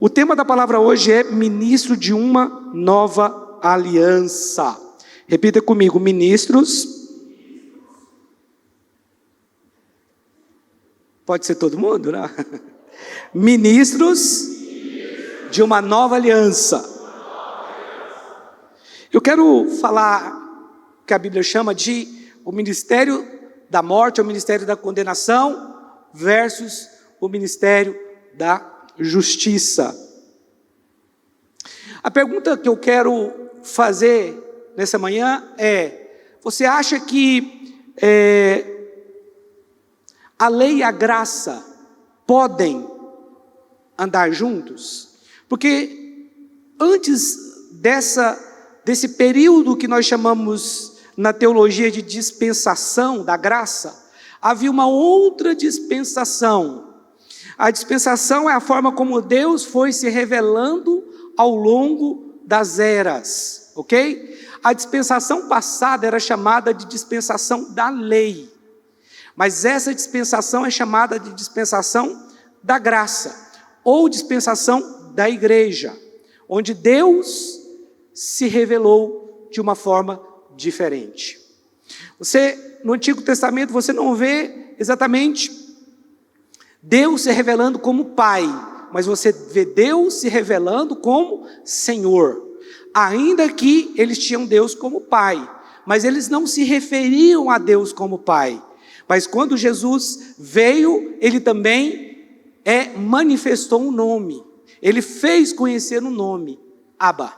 O tema da palavra hoje é ministro de uma nova aliança. Repita comigo, ministros. Pode ser todo mundo, né? Ministros de uma nova aliança. Eu quero falar que a Bíblia chama de o ministério da morte, o ministério da condenação versus o ministério da justiça. A pergunta que eu quero fazer nessa manhã é: você acha que a lei e a graça podem andar juntos? Porque antes desse período que nós chamamos na teologia de dispensação da graça, havia uma outra dispensação. A dispensação é a forma como Deus foi se revelando ao longo das eras, ok? A dispensação passada era chamada de dispensação da lei, mas essa dispensação é chamada de dispensação da graça, ou dispensação da igreja, onde Deus se revelou de uma forma diferente. No Antigo Testamento, você não vê exatamente Deus se revelando como Pai, mas você vê Deus se revelando como Senhor. Ainda que eles tinham Deus como Pai, mas eles não se referiam a Deus como Pai. Mas quando Jesus veio, ele também manifestou um nome. Ele fez conhecer um nome, Abba.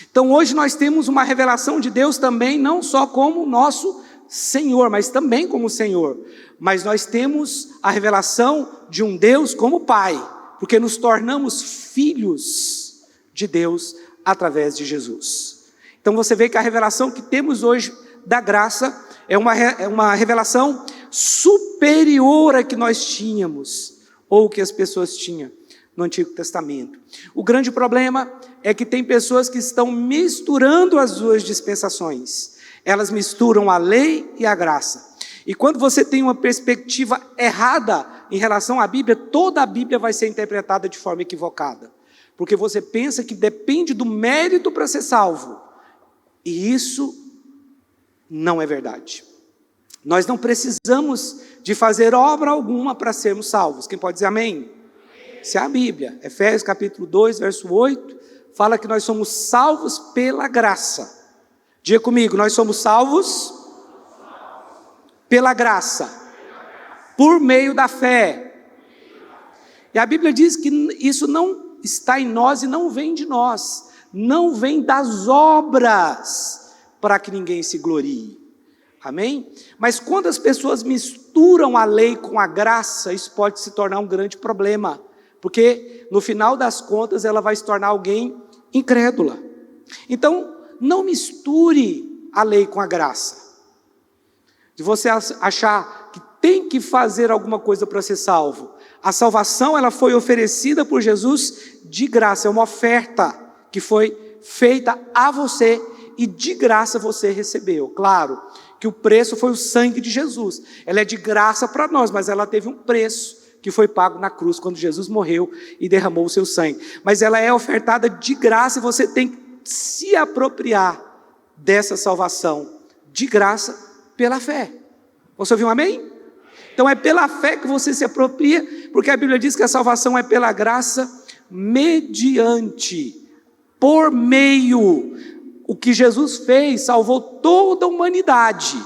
Então hoje nós temos uma revelação de Deus também, não só como nosso Senhor, mas também como Senhor. Mas nós temos a revelação de um Deus como Pai, porque nos tornamos filhos de Deus através de Jesus. Então você vê que a revelação que temos hoje da graça é uma revelação superior à que nós tínhamos, ou que as pessoas tinham no Antigo Testamento. O grande problema é que tem pessoas que estão misturando as duas dispensações. Elas misturam a lei e a graça. E quando você tem uma perspectiva errada em relação à Bíblia, toda a Bíblia vai ser interpretada de forma equivocada. Porque você pensa que depende do mérito para ser salvo. E isso não é verdade. Nós não precisamos de fazer obra alguma para sermos salvos. Quem pode dizer amém? Isso é a Bíblia. Efésios capítulo 2, verso 8, fala que nós somos salvos pela graça. Diga comigo, nós somos salvos pela graça, por meio da fé. E a Bíblia diz que isso não está em nós e não vem de nós, não vem das obras, para que ninguém se glorie. Amém? Mas quando as pessoas misturam a lei com a graça, isso pode se tornar um grande problema, porque no final das contas ela vai se tornar alguém incrédula. Então, não misture a lei com a graça. De você achar que tem que fazer alguma coisa para ser salvo. A salvação, ela foi oferecida por Jesus de graça, é uma oferta que foi feita a você e de graça você recebeu. Claro que o preço foi o sangue de Jesus. Ela é de graça para nós, mas ela teve um preço que foi pago na cruz quando Jesus morreu e derramou o seu sangue. Mas ela é ofertada de graça e você tem que se apropriar dessa salvação de graça pela fé. Você ouviu um amém? Então é pela fé que você se apropria, porque a Bíblia diz que a salvação é pela graça mediante, por meio. O que Jesus fez salvou toda a humanidade,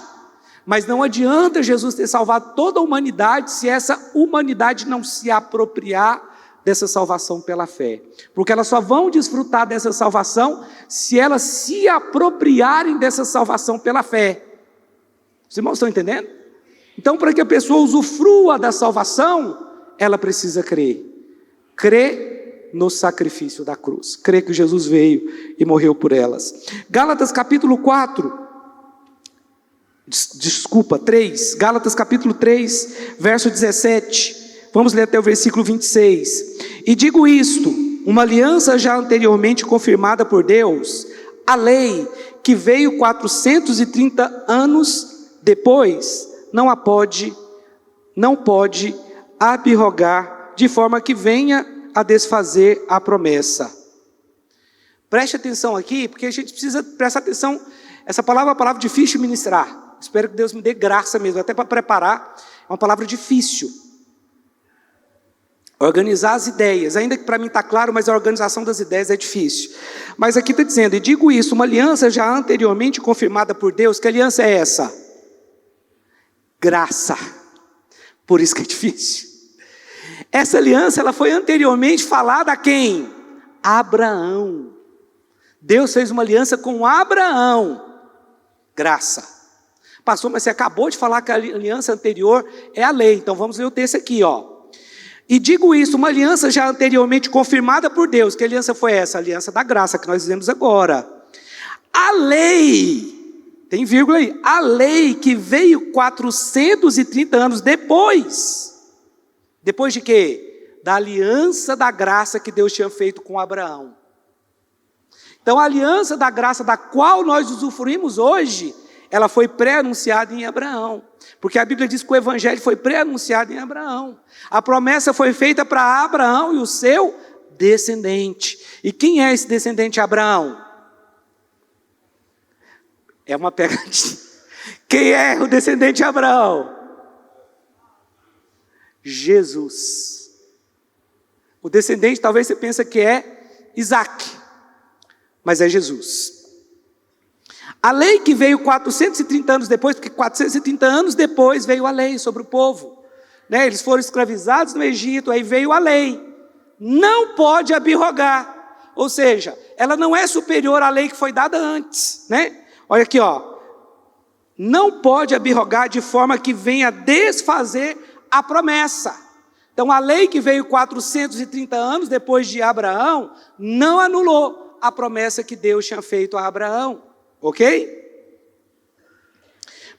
mas não adianta Jesus ter salvado toda a humanidade se essa humanidade não se apropriar dessa salvação pela fé, porque elas só vão desfrutar dessa salvação se elas se apropriarem dessa salvação pela fé. Os irmãos estão entendendo? Então, para que a pessoa usufrua da salvação, ela precisa crer no sacrifício da cruz, crer que Jesus veio e morreu por elas. Gálatas capítulo 3, Gálatas capítulo 3, verso 17, vamos ler até o versículo 26. E digo isto, uma aliança já anteriormente confirmada por Deus, a lei que veio 430 anos depois, não pode abrogar, de forma que venha a desfazer a promessa. Preste atenção aqui, porque a gente precisa prestar atenção. Essa palavra é uma palavra difícil de ministrar. Espero que Deus me dê graça mesmo, até para preparar. É uma palavra difícil. Organizar as ideias, ainda que para mim está claro, mas a organização das ideias é difícil. Mas aqui está dizendo, e digo isso, uma aliança já anteriormente confirmada por Deus. Que aliança é essa? Graça. Por isso que é difícil. Essa aliança, ela foi anteriormente falada a quem? Abraão. Deus fez uma aliança com Abraão. Graça. Pastor, mas você acabou de falar que a aliança anterior é a lei. Então vamos ler o texto aqui, ó. E digo isso, uma aliança já anteriormente confirmada por Deus. Que aliança foi essa? A aliança da graça que nós fizemos agora. A lei, tem vírgula aí, a lei que veio 430 anos depois. Depois de quê? Da aliança da graça que Deus tinha feito com Abraão. Então a aliança da graça da qual nós usufruímos hoje, ela foi pré-anunciada em Abraão. Porque a Bíblia diz que o Evangelho foi pré-anunciado em Abraão. A promessa foi feita para Abraão e o seu descendente. E quem é esse descendente de Abraão? É uma pegadinha. Quem é o descendente de Abraão? Jesus. O descendente talvez você pense que é Isaac, mas é Jesus. A lei que veio 430 anos depois, porque 430 anos depois veio a lei sobre o povo. Né? Eles foram escravizados no Egito, aí veio a lei. Não pode abrogar. Ou seja, ela não é superior à lei que foi dada antes. Né? Olha aqui, ó. Não pode abrogar de forma que venha desfazer a promessa. Então a lei que veio 430 anos depois de Abraão, não anulou a promessa que Deus tinha feito a Abraão. Ok?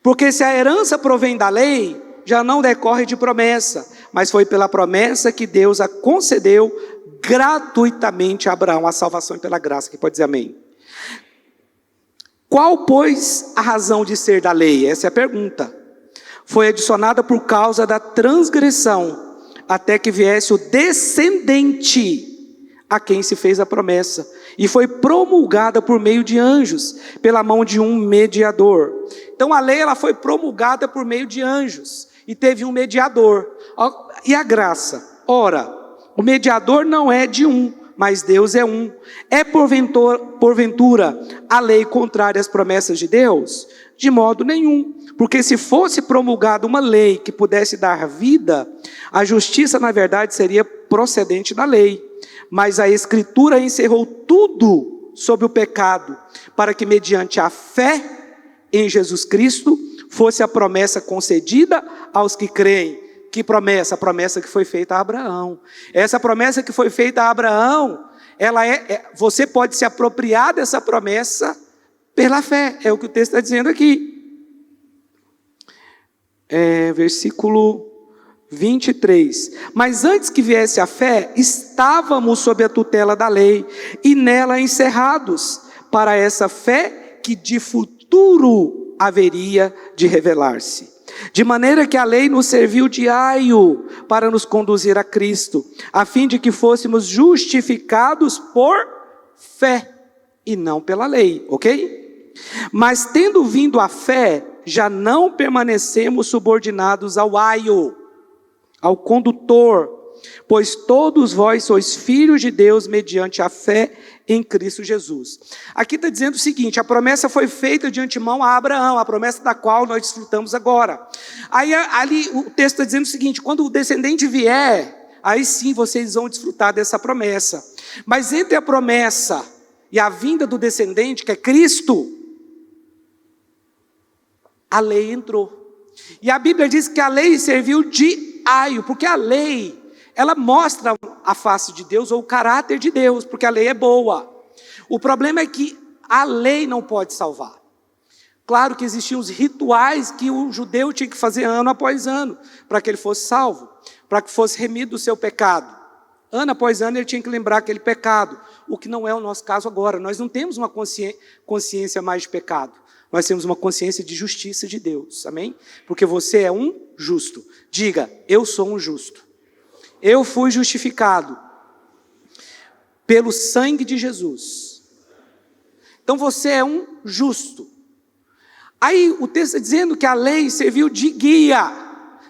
Porque se a herança provém da lei, já não decorre de promessa, mas foi pela promessa que Deus a concedeu gratuitamente a Abraão, a salvação pela graça, que pode dizer amém. Qual, pois, a razão de ser da lei? Essa é a pergunta. Foi adicionada por causa da transgressão, até que viesse o descendente a quem se fez a promessa, e foi promulgada por meio de anjos, pela mão de um mediador. Então a lei ela foi promulgada por meio de anjos, e teve um mediador. E a graça? Ora, o mediador não é de um, mas Deus é um. É porventura a lei contrária às promessas de Deus? De modo nenhum, porque se fosse promulgada uma lei que pudesse dar vida, a justiça na verdade seria procedente da lei. Mas a Escritura encerrou tudo sobre o pecado, para que mediante a fé em Jesus Cristo, fosse a promessa concedida aos que creem. Que promessa? A promessa que foi feita a Abraão. Essa promessa que foi feita a Abraão, você pode se apropriar dessa promessa pela fé, é o que o texto está dizendo aqui. Versículo 23. Mas antes que viesse a fé, estávamos sob a tutela da lei, e nela encerrados, para essa fé que de futuro haveria de revelar-se. De maneira que a lei nos serviu de aio para nos conduzir a Cristo, a fim de que fôssemos justificados por fé, e não pela lei, ok? Mas tendo vindo a fé, já não permanecemos subordinados ao aio, ao condutor, pois todos vós sois filhos de Deus mediante a fé em Cristo Jesus. Aqui está dizendo o seguinte: a promessa foi feita de antemão a Abraão, a promessa da qual nós desfrutamos agora. Aí ali o texto está dizendo o seguinte: quando o descendente vier, aí sim vocês vão desfrutar dessa promessa. Mas entre a promessa e a vinda do descendente, que é Cristo, a lei entrou. E a Bíblia diz que a lei serviu de aio, porque a lei, ela mostra a face de Deus ou o caráter de Deus, porque a lei é boa. O problema é que a lei não pode salvar. Claro que existiam os rituais que o judeu tinha que fazer ano após ano, para que ele fosse salvo, para que fosse remido do seu pecado. Ano após ano ele tinha que lembrar aquele pecado, o que não é o nosso caso agora. Nós não temos uma consciência mais de pecado, nós temos uma consciência de justiça de Deus, amém? Porque você é um justo. Diga: eu sou um justo. Eu fui justificado pelo sangue de Jesus. Então você é um justo. Aí o texto está dizendo que a lei serviu de guia,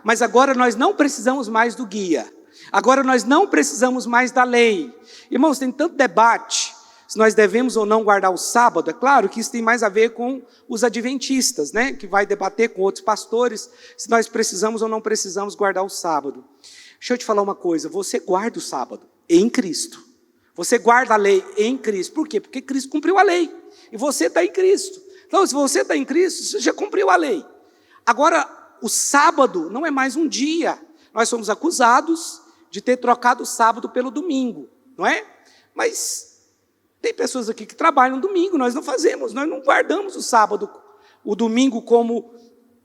mas agora nós não precisamos mais do guia. Agora nós não precisamos mais da lei. Irmãos, tem tanto debate se nós devemos ou não guardar o sábado. É claro que isso tem mais a ver com os adventistas, né? Que vai debater com outros pastores se nós precisamos ou não precisamos guardar o sábado. Deixa eu te falar uma coisa, você guarda o sábado em Cristo. Você guarda a lei em Cristo. Por quê? Porque Cristo cumpriu a lei. E você está em Cristo. Então, se você está em Cristo, você já cumpriu a lei. Agora, o sábado não é mais um dia. Nós somos acusados de ter trocado o sábado pelo domingo, não é? Mas tem pessoas aqui que trabalham domingo, nós não fazemos, nós não guardamos o sábado, o domingo como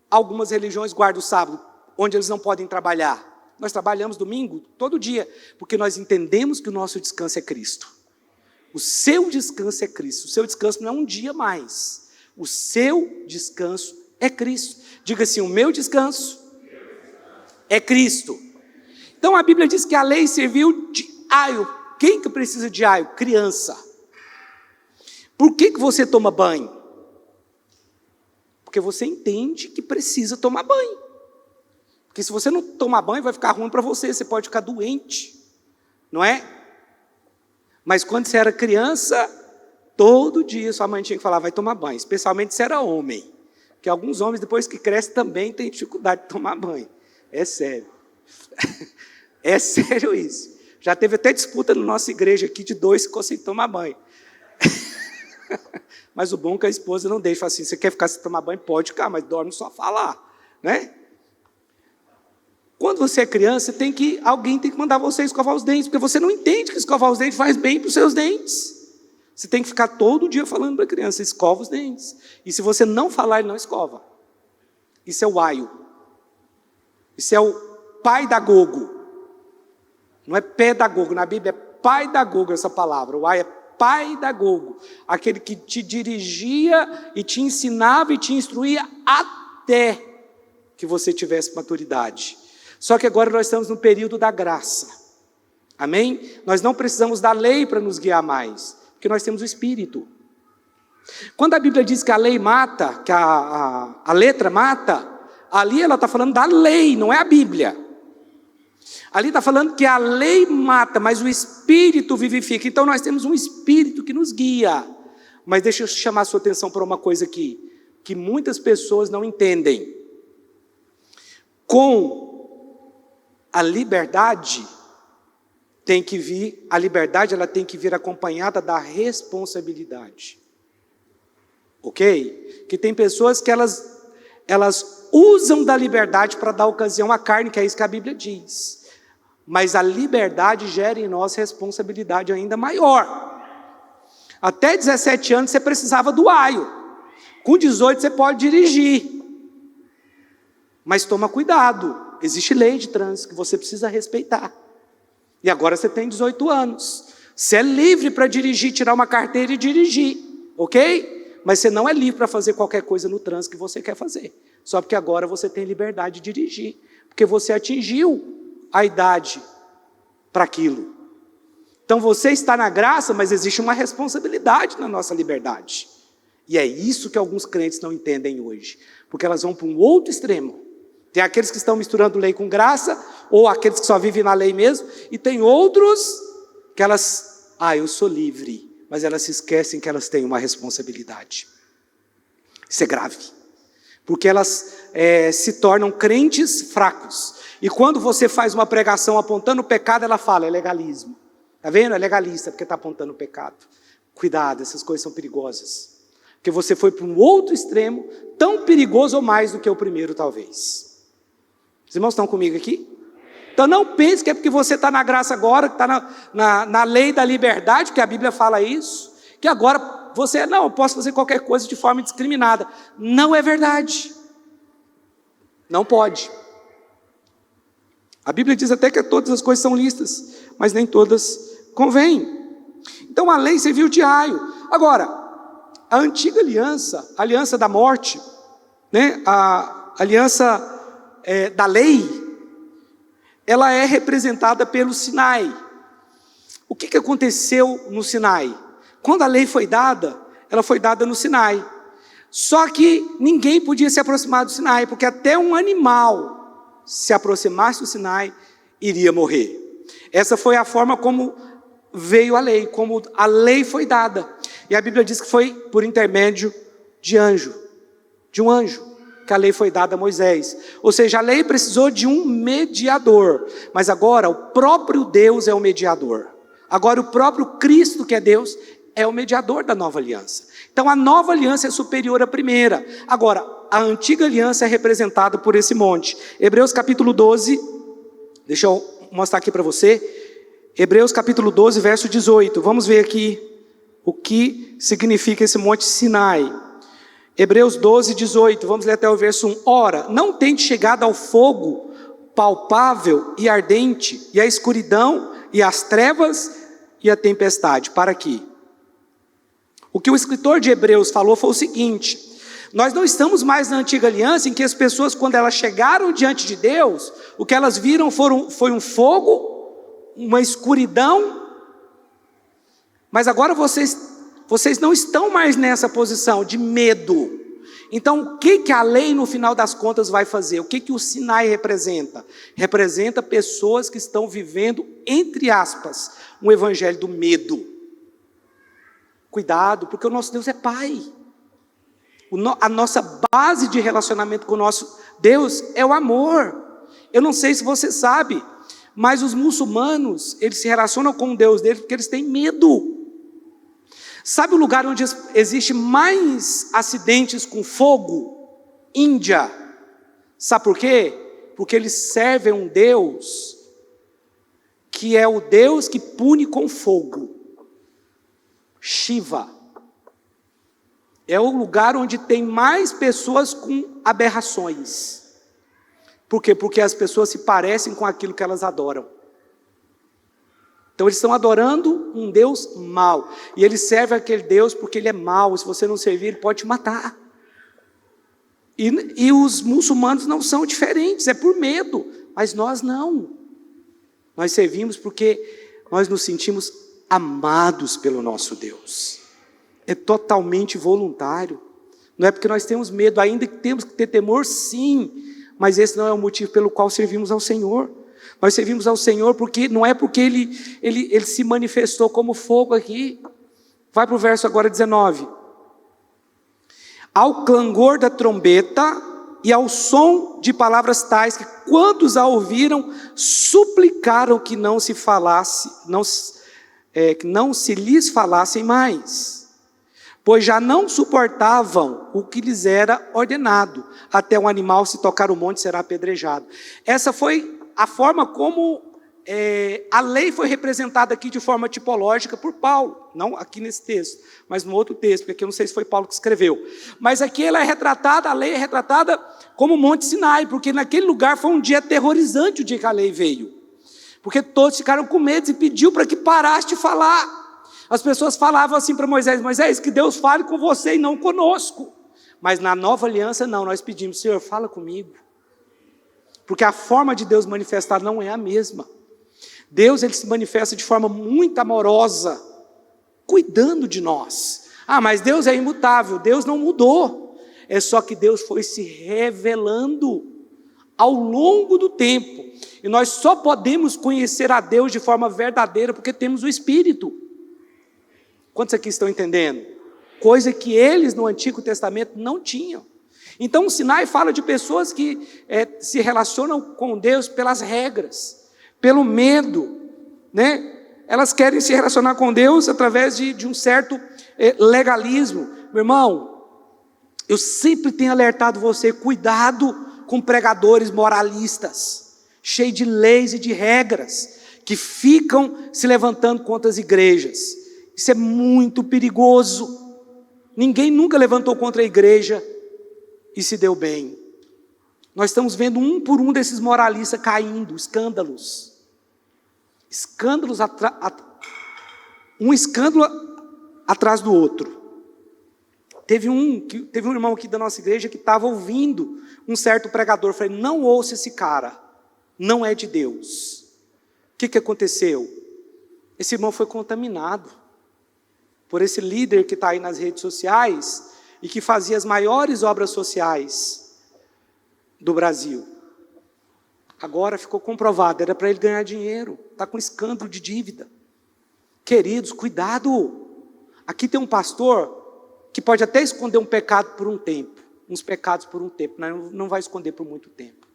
algumas religiões guardam o sábado, onde eles não podem trabalhar. Nós trabalhamos domingo todo dia, porque nós entendemos que o nosso descanso é Cristo. O seu descanso é Cristo, o seu descanso não é um dia mais, o seu descanso é Cristo. Diga assim, o meu descanso é Cristo. Então a Bíblia diz que a lei serviu de aio. Quem que precisa de aio? Criança. Por que você toma banho? Porque você entende que precisa tomar banho. Porque se você não tomar banho, vai ficar ruim para você, você pode ficar doente, não é? Mas quando você era criança, todo dia sua mãe tinha que falar, vai tomar banho, especialmente se era homem. Porque alguns homens, depois que crescem, também têm dificuldade de tomar banho. É sério. É sério isso. Já teve até disputa na nossa igreja aqui de 2 que ficou sem tomar banho. Mas o bom é que a esposa não deixa, fala assim, você quer ficar sem tomar banho? Pode ficar, mas dorme no sofá lá, né? Quando você é criança, alguém tem que mandar você escovar os dentes, porque você não entende que escovar os dentes faz bem para os seus dentes. Você tem que ficar todo dia falando para a criança, escova os dentes. E se você não falar, ele não escova. Isso é o aio. Isso é o paidagogo. Não é pedagogo, na Bíblia é paidagogo essa palavra. O aio é paidagogo. Aquele que te dirigia e te ensinava e te instruía até que você tivesse maturidade. Só que agora nós estamos no período da graça. Amém? Nós não precisamos da lei para nos guiar mais, porque nós temos o Espírito. Quando a Bíblia diz que a lei mata, que a letra mata, ali ela está falando da lei, não é a Bíblia. Ali está falando que a lei mata, mas o Espírito vivifica. Então nós temos um Espírito que nos guia. Mas deixa eu chamar a sua atenção para uma coisa aqui, que muitas pessoas não entendem. Com a liberdade ela tem que vir acompanhada da responsabilidade. Ok? Que tem pessoas que elas usam da liberdade para dar ocasião à carne, que é isso que a Bíblia diz. Mas a liberdade gera em nós responsabilidade ainda maior. Até 17 anos você precisava do aio. Com 18 você pode dirigir. Mas toma cuidado. Existe lei de trânsito que você precisa respeitar. E agora você tem 18 anos. Você é livre para dirigir, tirar uma carteira e dirigir. Ok? Mas você não é livre para fazer qualquer coisa no trânsito que você quer fazer. Só porque agora você tem liberdade de dirigir. Porque você atingiu a idade para aquilo. Então você está na graça, mas existe uma responsabilidade na nossa liberdade. E é isso que alguns crentes não entendem hoje. Porque elas vão para um outro extremo. Tem aqueles que estão misturando lei com graça, ou aqueles que só vivem na lei mesmo, e tem outros que eu sou livre, mas elas se esquecem que elas têm uma responsabilidade. Isso é grave, porque elas se tornam crentes fracos, e quando você faz uma pregação apontando o pecado, ela fala, é legalismo, está vendo? É legalista, porque está apontando o pecado. Cuidado, essas coisas são perigosas, porque você foi para um outro extremo, tão perigoso ou mais do que o primeiro talvez. Os irmãos estão comigo aqui? Então não pense que é porque você está na graça agora, que está na lei da liberdade, que a Bíblia fala isso, que agora você, não, eu posso fazer qualquer coisa de forma indiscriminada. Não é verdade. Não pode. A Bíblia diz até que todas as coisas são lícitas, mas nem todas convêm. Então a lei serviu de aio. Agora, a antiga aliança, a aliança da morte, né, a aliança da lei, ela é representada pelo Sinai. O que aconteceu no Sinai? Quando a lei foi dada, ela foi dada no Sinai. Só que ninguém podia se aproximar do Sinai, porque até um animal se aproximasse do Sinai, iria morrer. Essa foi a forma como veio a lei, como a lei foi dada. E a Bíblia diz que foi por intermédio de um anjo, que a lei foi dada a Moisés. Ou seja, a lei precisou de um mediador, mas agora o próprio Deus é o mediador. Agora o próprio Cristo, que é Deus, é o mediador da nova aliança. Então a nova aliança é superior à primeira. Agora, a antiga aliança é representada por esse monte. Hebreus capítulo 12, deixa eu mostrar aqui para você. Hebreus capítulo 12, verso 18. Vamos ver aqui o que significa esse monte Sinai. Hebreus 12, 18. Vamos ler até o verso 1. Ora, não tende chegado ao fogo palpável e ardente, e a escuridão, e as trevas, e a tempestade. Para aqui. O que o escritor de Hebreus falou foi o seguinte: nós não estamos mais na antiga aliança, em que as pessoas, quando elas chegaram diante de Deus, o que elas viram foi um fogo, uma escuridão, mas agora vocês não estão mais nessa posição de medo. Então o que a lei no final das contas vai fazer? O que o Sinai representa? Representa pessoas que estão vivendo, entre aspas, um evangelho do medo. Cuidado, porque o nosso Deus é Pai. A nossa base de relacionamento com o nosso Deus é o amor. Eu não sei se você sabe, mas os muçulmanos, eles se relacionam com o Deus deles porque eles têm medo. Sabe o lugar onde existe mais acidentes com fogo? Índia. Sabe por quê? Porque eles servem um Deus que é o Deus que pune com fogo. Shiva. É o lugar onde tem mais pessoas com aberrações. Por quê? Porque as pessoas se parecem com aquilo que elas adoram. Então eles estão adorando um Deus mau. E eles servem aquele Deus porque ele é mau. Se você não servir, ele pode te matar. E os muçulmanos não são diferentes, é por medo. Mas nós não. Nós servimos porque nós nos sentimos amados pelo nosso Deus. É totalmente voluntário. Não é porque nós temos medo, ainda que temos que ter temor, sim. Mas esse não é o motivo pelo qual servimos ao Senhor. Nós servimos ao Senhor porque não é porque ele se manifestou como fogo aqui. Vai para o verso agora 19. Ao clangor da trombeta e ao som de palavras tais que quantos a ouviram suplicaram que não se lhes falassem mais, pois já não suportavam o que lhes era ordenado, até um animal se tocar o monte será apedrejado. Essa foi a forma como a lei foi representada aqui de forma tipológica por Paulo, não aqui nesse texto, mas no outro texto, porque aqui eu não sei se foi Paulo que escreveu, mas aqui ela é retratada, a lei é retratada como o Monte Sinai, porque naquele lugar foi um dia aterrorizante o dia que a lei veio, porque todos ficaram com medo e pediu para que parasse de falar. As pessoas falavam assim para Moisés: Moisés, que Deus fale com você e não conosco. Mas na nova aliança não, nós pedimos: Senhor, fala comigo. Porque a forma de Deus manifestar não é a mesma. Deus, ele se manifesta de forma muito amorosa, cuidando de nós. Ah, mas Deus é imutável, Deus não mudou. É só que Deus foi se revelando ao longo do tempo. E nós só podemos conhecer a Deus de forma verdadeira porque temos o Espírito. Quantos aqui estão entendendo? Coisa que eles no Antigo Testamento não tinham. Então o Sinai fala de pessoas que se relacionam com Deus pelas regras, pelo medo, né? Elas querem se relacionar com Deus através de um certo legalismo. Meu irmão, eu sempre tenho alertado você: cuidado com pregadores moralistas, cheios de leis e de regras, que ficam se levantando contra as igrejas. Isso é muito perigoso. Ninguém nunca levantou contra a igreja e se deu bem. Nós estamos vendo um por um desses moralistas caindo, escândalos. Um escândalo atrás do outro. Teve um irmão aqui da nossa igreja que estava ouvindo um certo pregador. Eu falei: não ouça esse cara, não é de Deus. O que aconteceu? Esse irmão foi contaminado por esse líder que está aí nas redes sociais e que fazia as maiores obras sociais do Brasil. Agora ficou comprovado, era para ele ganhar dinheiro, está com escândalo de dívida. Queridos, cuidado. Aqui tem um pastor que pode até esconder um pecado por um tempo, uns pecados por um tempo, mas não vai esconder por muito tempo.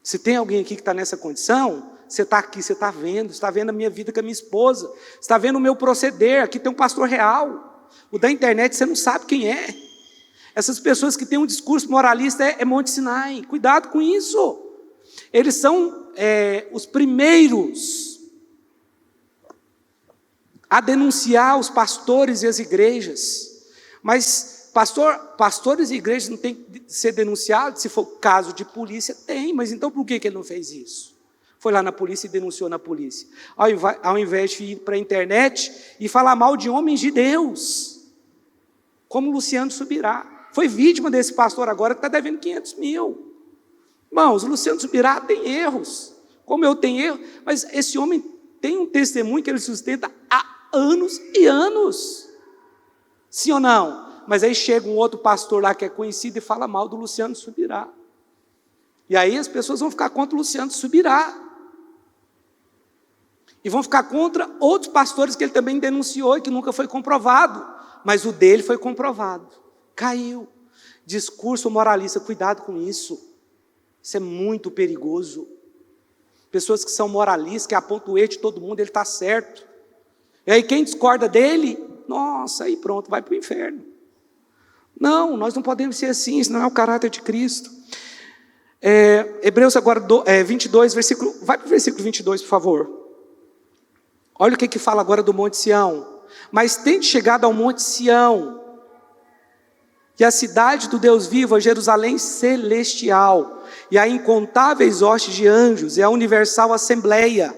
Se tem alguém aqui que está nessa condição, você está aqui, você está vendo a minha vida com a minha esposa, você está vendo o meu proceder. Aqui tem um pastor real. O da internet você não sabe quem é. Essas pessoas que têm um discurso moralista é Monte Sinai. Cuidado com isso. Eles são os primeiros a denunciar os pastores e as igrejas. Mas pastores e igrejas não têm que ser denunciados. Se for caso de polícia, tem. Mas então por que ele não fez isso? Foi lá na polícia e denunciou na polícia. Ao invés de ir para a internet e falar mal de homens de Deus, como Luciano Subirá. Foi vítima desse pastor agora que está devendo 500 mil. Irmãos, o Luciano Subirá tem erros, como eu tenho erros, mas esse homem tem um testemunho que ele sustenta há anos e anos. Sim ou não? Mas aí chega um outro pastor lá que é conhecido e fala mal do Luciano Subirá. E aí as pessoas vão ficar contra o Luciano Subirá. E vão ficar contra outros pastores que ele também denunciou e que nunca foi comprovado. Mas o dele foi comprovado. Caiu. Discurso moralista, cuidado com isso. Isso é muito perigoso. Pessoas que são moralistas, que apontam o erro de todo mundo, ele está certo. E aí quem discorda dele, nossa, aí pronto, vai para o inferno. Não, nós não podemos ser assim, isso não é o caráter de Cristo. Hebreus agora 22, versículo, vai para o versículo 22, por favor. Olha o que fala agora do Monte Sião. Mas tende chegado ao Monte Sião, e a cidade do Deus vivo, a Jerusalém celestial, e a incontáveis hostes de anjos, e a universal assembleia,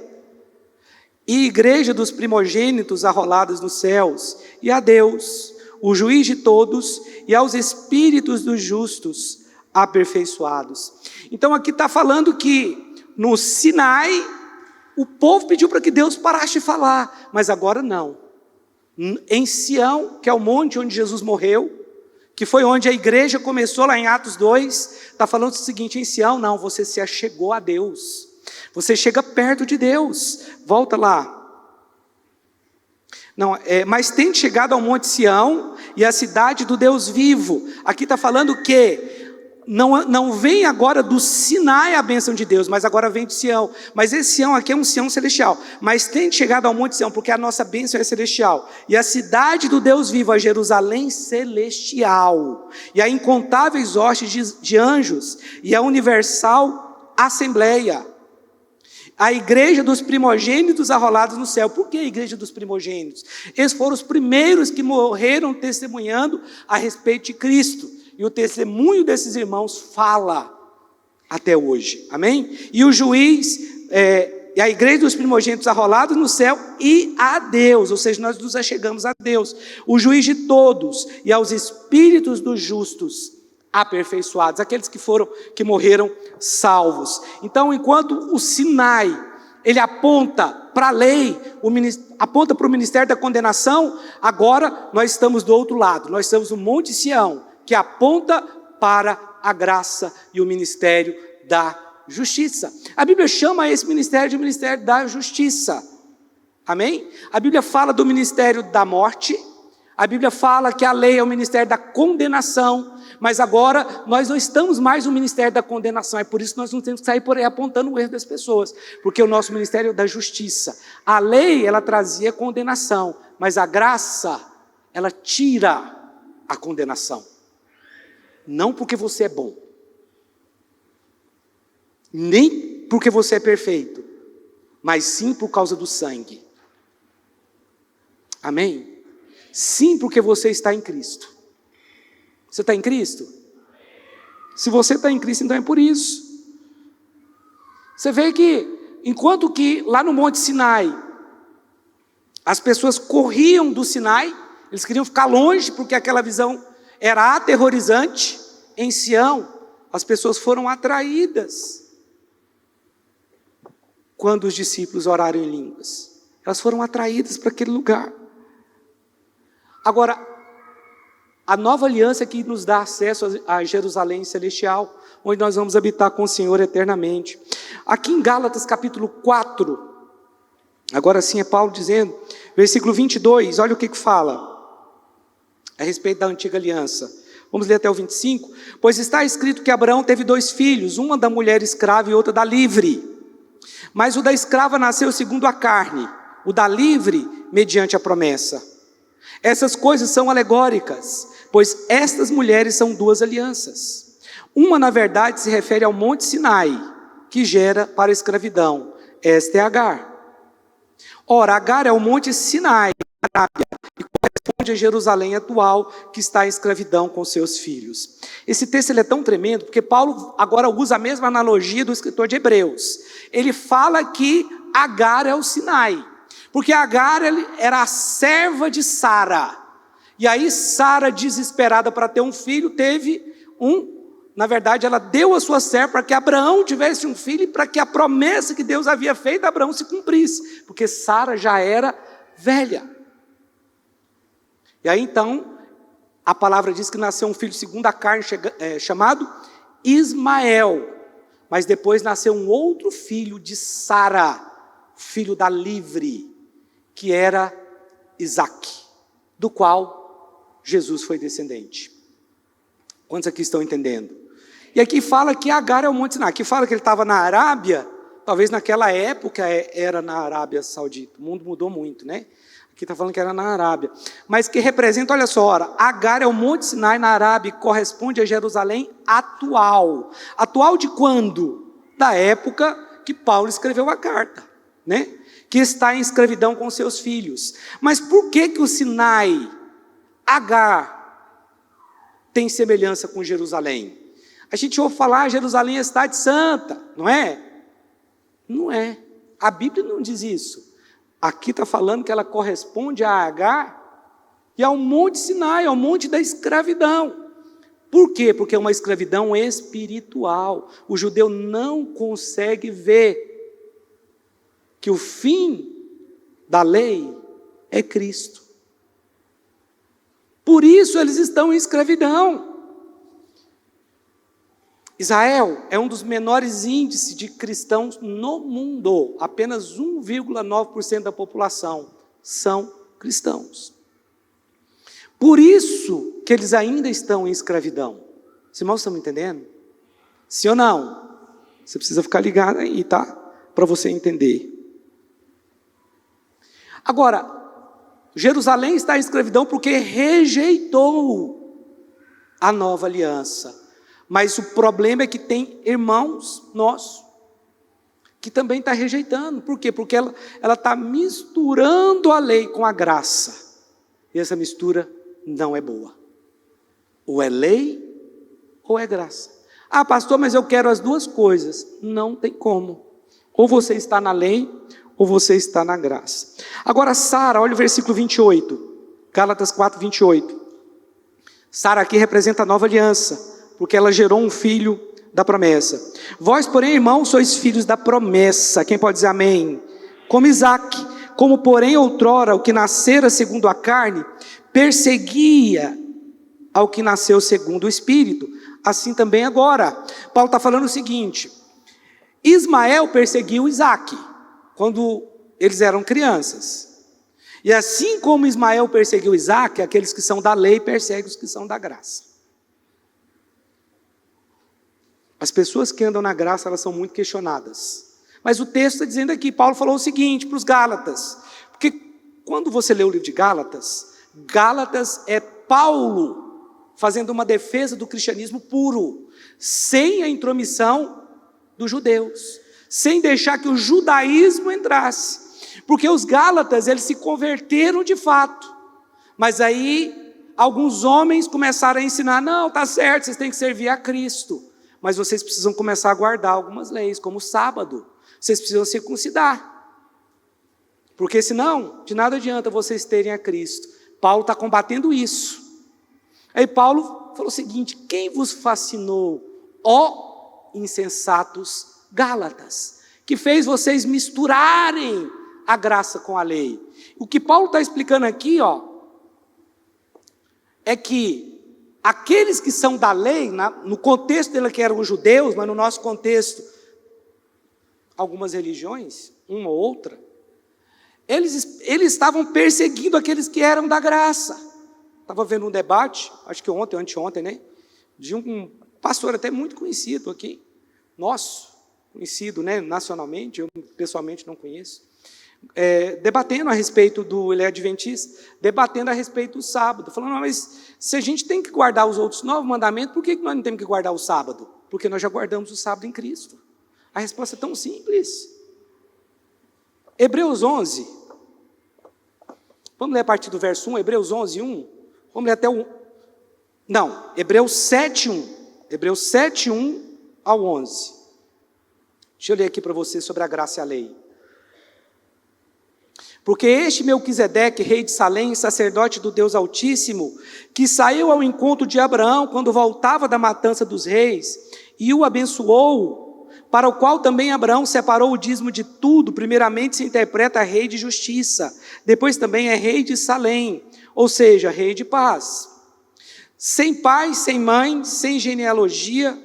e igreja dos primogênitos arrolados nos céus, e a Deus, o juiz de todos, e aos espíritos dos justos aperfeiçoados. Então aqui está falando que no Sinai, o povo pediu para que Deus parasse de falar, mas agora não. Em Sião, que é o monte onde Jesus morreu, que foi onde a igreja começou lá em Atos 2, está falando o seguinte: em Sião, não, você se achegou a Deus, você chega perto de Deus. Volta lá. Não, mas tem chegado ao Monte Sião e a cidade do Deus vivo. Aqui está falando que não vem agora do Sinai a bênção de Deus, mas agora vem de Sião. Mas esse Sião aqui é um Sião celestial. Mas tem chegado ao Monte Sião, porque a nossa bênção é celestial. E a cidade do Deus vivo, a Jerusalém celestial. E a incontáveis hostes de anjos. E a universal assembleia. A igreja dos primogênitos arrolados no céu. Por que a igreja dos primogênitos? Eles foram os primeiros que morreram testemunhando a respeito de Cristo. E o testemunho desses irmãos fala até hoje, amém? E o juiz, e a igreja dos primogênitos arrolados no céu e a Deus, ou seja, nós nos achegamos a Deus, o juiz de todos e aos espíritos dos justos aperfeiçoados, aqueles que morreram salvos. Então, enquanto o Sinai, ele aponta para a lei, aponta para o ministério da condenação, agora nós estamos do outro lado, nós estamos no Monte Sião, que aponta para a graça e o ministério da justiça. A Bíblia chama esse ministério de ministério da justiça. Amém? A Bíblia fala do ministério da morte, a Bíblia fala que a lei é o ministério da condenação, mas agora nós não estamos mais no ministério da condenação, é por isso que nós não temos que sair por aí apontando o erro das pessoas, porque o nosso ministério é da justiça. A lei, ela trazia condenação, mas a graça, ela tira a condenação. Não porque você é bom, nem porque você é perfeito, mas sim por causa do sangue. Amém? Sim, porque você está em Cristo. Você está em Cristo? Se você está em Cristo, então é por isso. Você vê que, enquanto que lá no Monte Sinai, as pessoas corriam do Sinai, eles queriam ficar longe, porque aquela visão era aterrorizante. Em Sião, as pessoas foram atraídas quando os discípulos oraram em línguas. Elas foram atraídas para aquele lugar. Agora, a nova aliança que nos dá acesso a Jerusalém celestial, onde nós vamos habitar com o Senhor eternamente. Aqui em Gálatas capítulo 4, agora sim é Paulo dizendo, versículo 22, olha o que fala a respeito da antiga aliança. Vamos ler até o 25. Pois está escrito que Abraão teve 2 filhos, uma da mulher escrava e outra da livre. Mas o da escrava nasceu segundo a carne, o da livre mediante a promessa. Essas coisas são alegóricas, pois estas mulheres são 2 alianças. Uma, na verdade, se refere ao Monte Sinai, que gera para a escravidão. Esta é Agar. Ora, Agar é o Monte Sinai, na Arábia, e corresponde a Jerusalém atual, que está em escravidão com seus filhos. Esse texto ele é tão tremendo, porque Paulo agora usa a mesma analogia do escritor de Hebreus. Ele fala que Agar é o Sinai, porque Agar era a serva de Sara. E aí Sara, desesperada para ter um filho, teve na verdade ela deu a sua serva para que Abraão tivesse um filho, e para que a promessa que Deus havia feito a Abraão se cumprisse, porque Sara já era velha. E aí então, a palavra diz que nasceu um filho segundo a carne, chamado Ismael, mas depois nasceu um outro filho de Sara, filho da livre, que era Isaque, do qual Jesus foi descendente. Quantos aqui estão entendendo? E aqui fala que Agar é o Monte Sinai. Aqui fala que ele estava na Arábia, talvez naquela época era na Arábia Saudita. O mundo mudou muito, né? Aqui está falando que era na Arábia. Mas que representa, olha só, Agar é o Monte Sinai na Arábia, que corresponde a Jerusalém atual. Atual de quando? Da época que Paulo escreveu a carta, né? Que está em escravidão com seus filhos. Mas por que o Sinai, Agar, tem semelhança com Jerusalém? A gente ouve falar, Jerusalém é a cidade santa, não é? Não é. A Bíblia não diz isso. Aqui está falando que ela corresponde a Agar e ao Monte Sinai, ao monte da escravidão. Por quê? Porque é uma escravidão espiritual. O judeu não consegue ver que o fim da lei é Cristo. Por isso eles estão em escravidão. Israel é um dos menores índices de cristãos no mundo. Apenas 1,9% da população são cristãos. Por isso que eles ainda estão em escravidão. Os irmãos estão me entendendo? Sim ou não? Você precisa ficar ligado aí, tá? Para você entender. Agora, Jerusalém está em escravidão porque rejeitou a nova aliança. Mas o problema é que tem irmãos nossos que também está rejeitando. Por quê? Porque ela está misturando a lei com a graça. E essa mistura não é boa. Ou é lei ou é graça. Ah, pastor, mas eu quero as duas coisas. Não tem como. Ou você está na lei ou você está na graça. Agora Sara, olha o versículo 28. Gálatas 4, 28. Sara aqui representa a nova aliança, porque ela gerou um filho da promessa. Vós, porém, irmãos, sois filhos da promessa. Quem pode dizer amém? Como Isaque, como porém outrora o que nascera segundo a carne, perseguia ao que nasceu segundo o Espírito, assim também agora. Paulo está falando o seguinte: Ismael perseguiu Isaque, quando eles eram crianças. E assim como Ismael perseguiu Isaque, aqueles que são da lei perseguem os que são da graça. As pessoas que andam na graça, elas são muito questionadas. Mas o texto está dizendo aqui, Paulo falou o seguinte para os Gálatas, porque quando você lê o livro de Gálatas, Gálatas é Paulo fazendo uma defesa do cristianismo puro, sem a intromissão dos judeus, sem deixar que o judaísmo entrasse, porque os Gálatas, eles se converteram de fato, mas aí alguns homens começaram a ensinar, não, está certo, vocês têm que servir a Cristo, mas vocês precisam começar a guardar algumas leis, como o sábado. Vocês precisam circuncidar. Porque senão, de nada adianta vocês terem a Cristo. Paulo está combatendo isso. Aí Paulo falou o seguinte: quem vos fascinou, ó insensatos Gálatas, que fez vocês misturarem a graça com a lei. O que Paulo está explicando aqui, é que aqueles que são da lei, no contexto dele que eram os judeus, mas no nosso contexto, algumas religiões, uma ou outra, eles estavam perseguindo aqueles que eram da graça. Estava vendo um debate, acho que ontem ou anteontem, né? De um pastor até muito conhecido aqui, nosso, conhecido, né, nacionalmente, eu pessoalmente não conheço, debatendo a respeito ele é adventista, debatendo a respeito do sábado, falando, não, mas se a gente tem que guardar os outros 9 mandamentos, por que nós não temos que guardar o sábado? Porque nós já guardamos o sábado em Cristo. A resposta é tão simples. Hebreus 11, vamos ler a partir do verso 1, Hebreus 11, 1, vamos ler até o... Não, Hebreus 7, 1, Hebreus 7, 1 ao 11. Deixa eu ler aqui para você sobre a graça e a lei. Porque este Melquisedeque, rei de Salém, sacerdote do Deus Altíssimo, que saiu ao encontro de Abraão quando voltava da matança dos reis, e o abençoou, para o qual também Abraão separou o dízimo de tudo, primeiramente se interpreta rei de justiça, depois também é rei de Salém, ou seja, rei de paz. Sem pai, sem mãe, sem genealogia,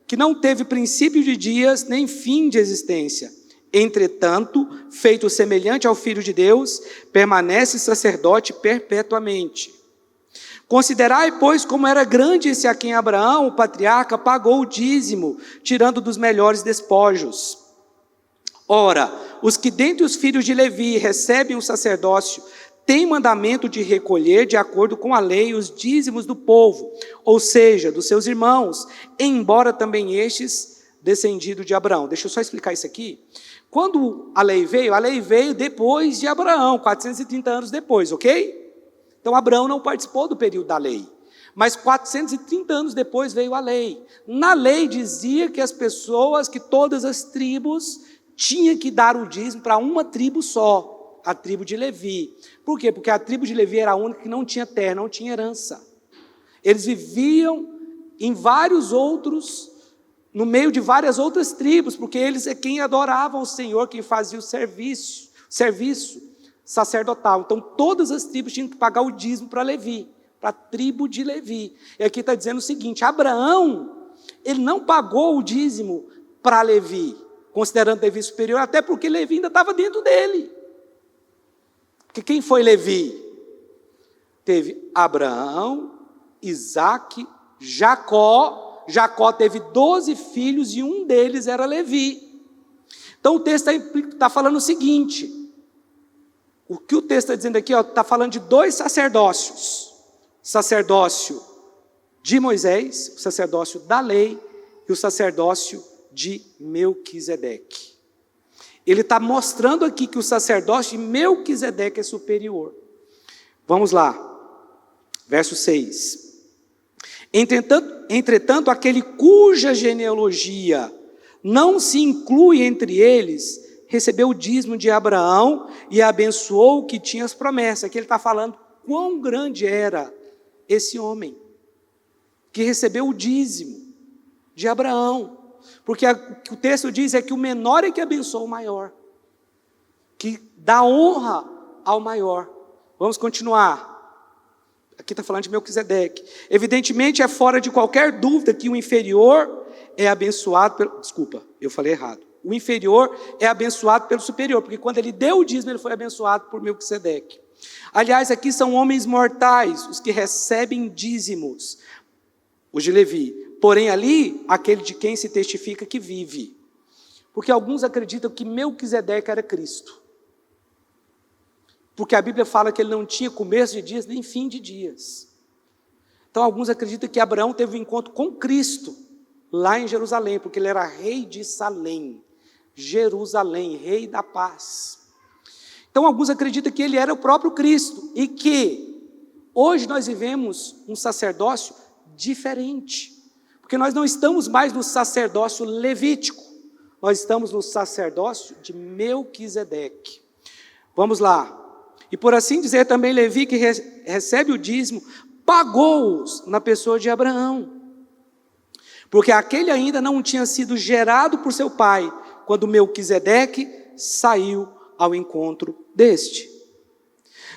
que não teve princípio de dias, nem fim de existência. Entretanto, feito semelhante ao Filho de Deus, permanece sacerdote perpetuamente. Considerai, pois, como era grande esse a quem Abraão, o patriarca, pagou o dízimo, tirando dos melhores despojos. Ora, os que dentre os filhos de Levi recebem o sacerdócio, têm mandamento de recolher, de acordo com a lei, os dízimos do povo, ou seja, dos seus irmãos, embora também estes descendido de Abraão. Deixa eu só explicar isso aqui. Quando a lei veio depois de Abraão, 430 anos depois, ok? Então Abraão não participou do período da lei, mas 430 anos depois veio a lei. Na lei dizia que as pessoas, que todas as tribos, tinham que dar o dízimo para uma tribo só, a tribo de Levi. Por quê? Porque a tribo de Levi era a única que não tinha terra, não tinha herança. Eles viviam em vários outros, no meio de várias outras tribos, porque eles é quem adoravam o Senhor, quem fazia o serviço sacerdotal. Então todas as tribos tinham que pagar o dízimo para Levi, para a tribo de Levi. E aqui está dizendo o seguinte: Abraão, ele não pagou o dízimo para Levi, considerando Levi superior, até porque Levi ainda estava dentro dele. Porque quem foi Levi? Teve Abraão, Isaque, Jacó. Jacó teve 12 filhos e um deles era Levi. Então o texto está falando o seguinte, o que o texto está dizendo aqui, está falando de 2 sacerdócios, sacerdócio de Moisés, o sacerdócio da lei e o sacerdócio de Melquisedeque. Ele está mostrando aqui que o sacerdócio de Melquisedeque é superior. Vamos lá, verso 6. Entretanto, aquele cuja genealogia não se inclui entre eles, recebeu o dízimo de Abraão e abençoou o que tinha as promessas. Aqui ele está falando quão grande era esse homem, que recebeu o dízimo de Abraão. Porque o que o texto diz é que o menor é que abençoa o maior, que dá honra ao maior. Vamos continuar. Aqui está falando de Melquisedeque. Evidentemente é fora de qualquer dúvida que o inferior é abençoado pelo... Desculpa, eu falei errado. O inferior é abençoado pelo superior, porque quando ele deu o dízimo, ele foi abençoado por Melquisedeque. Aliás, aqui são homens mortais, os que recebem dízimos, os de Levi. Porém ali, aquele de quem se testifica que vive. Porque alguns acreditam que Melquisedeque era Cristo. Porque a Bíblia fala que ele não tinha começo de dias nem fim de dias. Então alguns acreditam que Abraão teve um encontro com Cristo lá em Jerusalém, porque ele era rei de Salém, Jerusalém, rei da paz. Então alguns acreditam que ele era o próprio Cristo e que hoje nós vivemos um sacerdócio diferente, porque nós não estamos mais no sacerdócio levítico, nós estamos no sacerdócio de Melquisedeque. Vamos lá. E por assim dizer também Levi, que recebe o dízimo, pagou-os na pessoa de Abraão. Porque aquele ainda não tinha sido gerado por seu pai, quando Melquisedeque saiu ao encontro deste.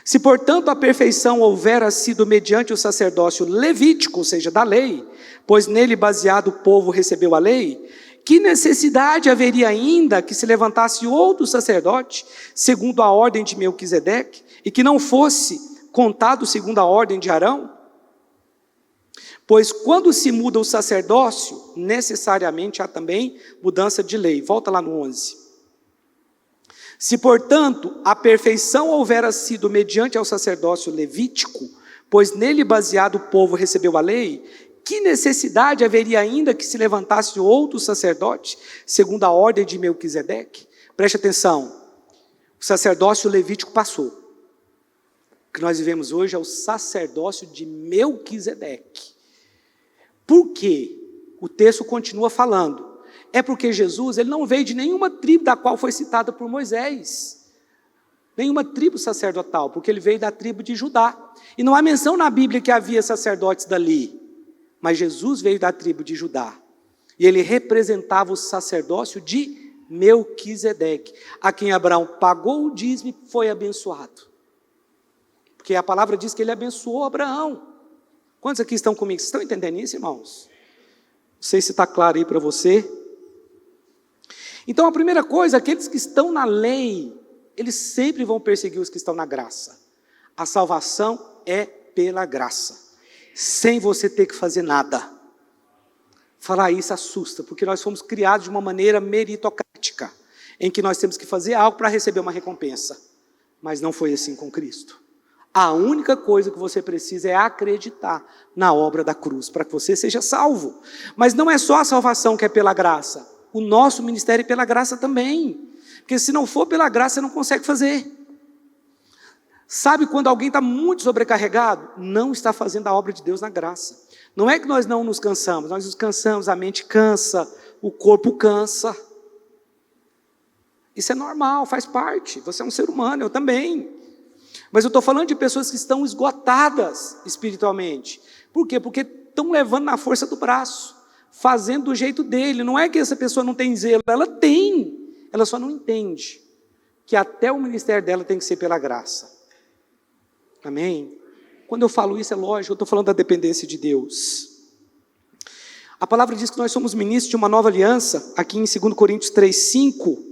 Se, portanto, a perfeição houvera sido mediante o sacerdócio levítico, ou seja, da lei, pois nele baseado o povo recebeu a lei, que necessidade haveria ainda que se levantasse outro sacerdote, segundo a ordem de Melquisedeque, e que não fosse contado segundo a ordem de Arão? Pois quando se muda o sacerdócio, necessariamente há também mudança de lei. Volta lá no 11. Se, portanto, a perfeição houvera sido mediante ao sacerdócio levítico, pois nele baseado o povo recebeu a lei, que necessidade haveria ainda que se levantasse outro sacerdote, segundo a ordem de Melquisedeque? Preste atenção, o sacerdócio levítico passou. O que nós vivemos hoje é o sacerdócio de Melquisedeque. Por quê? O texto continua falando. É porque Jesus, ele não veio de nenhuma tribo da qual foi citada por Moisés. Nenhuma tribo sacerdotal, porque ele veio da tribo de Judá. E não há menção na Bíblia que havia sacerdotes dali. Mas Jesus veio da tribo de Judá. E ele representava o sacerdócio de Melquisedeque, a quem Abraão pagou o dízimo e foi abençoado. Porque a palavra diz que ele abençoou Abraão. Quantos aqui estão comigo? Vocês estão entendendo isso, irmãos? Não sei se está claro aí para você. Então a primeira coisa, aqueles que estão na lei, eles sempre vão perseguir os que estão na graça. A salvação é pela graça, sem você ter que fazer nada. Falar isso assusta, porque nós fomos criados de uma maneira meritocrática, em que nós temos que fazer algo para receber uma recompensa. Mas não foi assim com Cristo. A única coisa que você precisa é acreditar na obra da cruz, para que você seja salvo. Mas não é só a salvação que é pela graça. O nosso ministério é pela graça também. Porque se não for pela graça, você não consegue fazer. Sabe quando alguém está muito sobrecarregado? Não está fazendo a obra de Deus na graça. Não é que nós não nos cansamos, nós nos cansamos, a mente cansa, o corpo cansa. Isso é normal, faz parte. Você é um ser humano, eu também. Mas eu estou falando de pessoas que estão esgotadas espiritualmente. Por quê? Porque estão levando na força do braço, fazendo do jeito dele. Não é que essa pessoa não tem zelo, ela tem, ela só não entende que até o ministério dela tem que ser pela graça. Amém? Quando eu falo isso, é lógico, eu estou falando da dependência de Deus. A palavra diz que nós somos ministros de uma nova aliança, aqui em 2 Coríntios 3:5.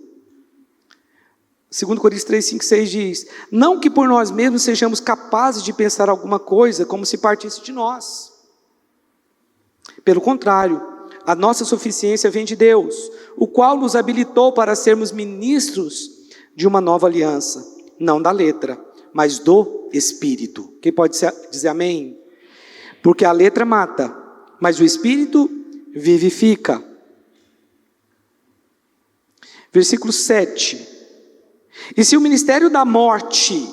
2 Coríntios 3:5, 6 diz: não que por nós mesmos sejamos capazes de pensar alguma coisa como se partisse de nós. Pelo contrário, a nossa suficiência vem de Deus, o qual nos habilitou para sermos ministros de uma nova aliança, não da letra, mas do Espírito. Quem pode dizer amém? Porque a letra mata, mas o Espírito vivifica. Versículo 7. E se o ministério da morte,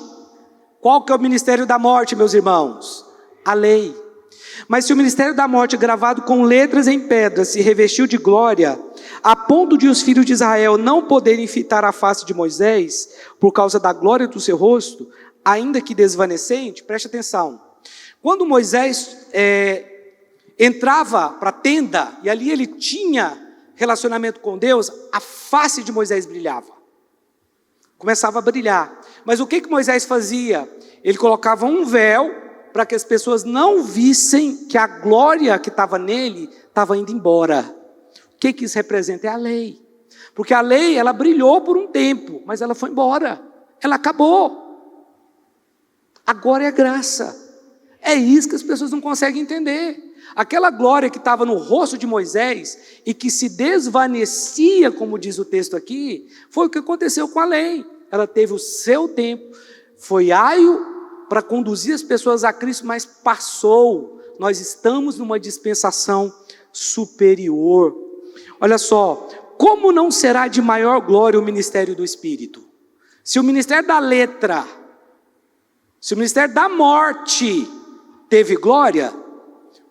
qual que é o ministério da morte, meus irmãos? A lei. Mas se o ministério da morte, gravado com letras em pedra, se revestiu de glória, a ponto de os filhos de Israel não poderem fitar a face de Moisés, por causa da glória do seu rosto, ainda que desvanecente, preste atenção. Quando Moisés entrava para a tenda, e ali ele tinha relacionamento com Deus, a face de Moisés brilhava. Começava a brilhar. Mas o que Moisés fazia? Ele colocava um véu para que as pessoas não vissem que a glória que estava nele estava indo embora. O que isso representa? É a lei. Porque a lei, ela brilhou por um tempo, mas ela foi embora. Ela acabou. Agora é a graça. É isso que as pessoas não conseguem entender. Aquela glória que estava no rosto de Moisés e que se desvanecia, como diz o texto aqui, foi o que aconteceu com a lei. Ela teve o seu tempo, foi aio para conduzir as pessoas a Cristo, mas passou. Nós estamos numa dispensação superior. Olha só, como não será de maior glória o ministério do Espírito? Se o ministério da letra, se o ministério da morte teve glória,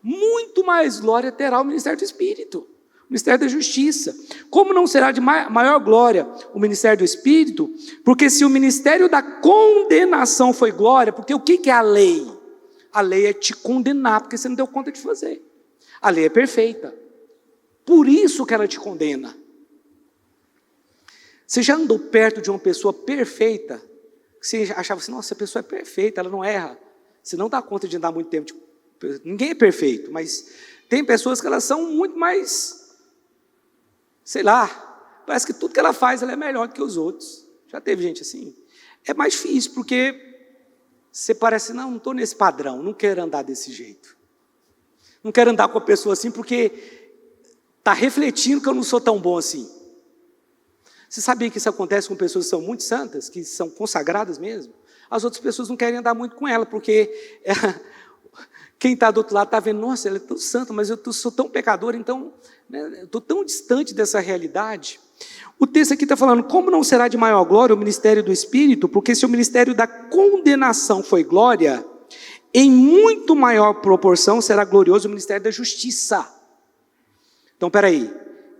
muito mais glória terá o ministério do Espírito, o ministério da justiça. Como não será de maior glória o ministério do Espírito? Porque se o ministério da condenação foi glória, porque o que é a lei? A lei é te condenar, porque você não deu conta de fazer. A lei é perfeita, por isso que ela te condena. Você já andou perto de uma pessoa perfeita? Você achava assim, nossa, essa pessoa é perfeita, ela não erra. Você não dá conta de andar muito tempo. Ninguém é perfeito, mas tem pessoas que elas são muito mais, sei lá, parece que tudo que ela faz, ela é melhor do que os outros. Já teve gente assim? É mais difícil, porque você parece, não estou nesse padrão, não quero andar desse jeito. Não quero andar com a pessoa assim, porque está refletindo que eu não sou tão bom assim. Você sabia que isso acontece com pessoas que são muito santas, que são consagradas mesmo? As outras pessoas não querem andar muito com ela, porque quem está do outro lado está vendo, nossa, ela é tão santa, mas eu sou tão pecador, então, né, estou tão distante dessa realidade. O texto aqui está falando, como não será de maior glória o ministério do Espírito? Porque se o ministério da condenação foi glória, em muito maior proporção será glorioso o ministério da justiça. Então, peraí.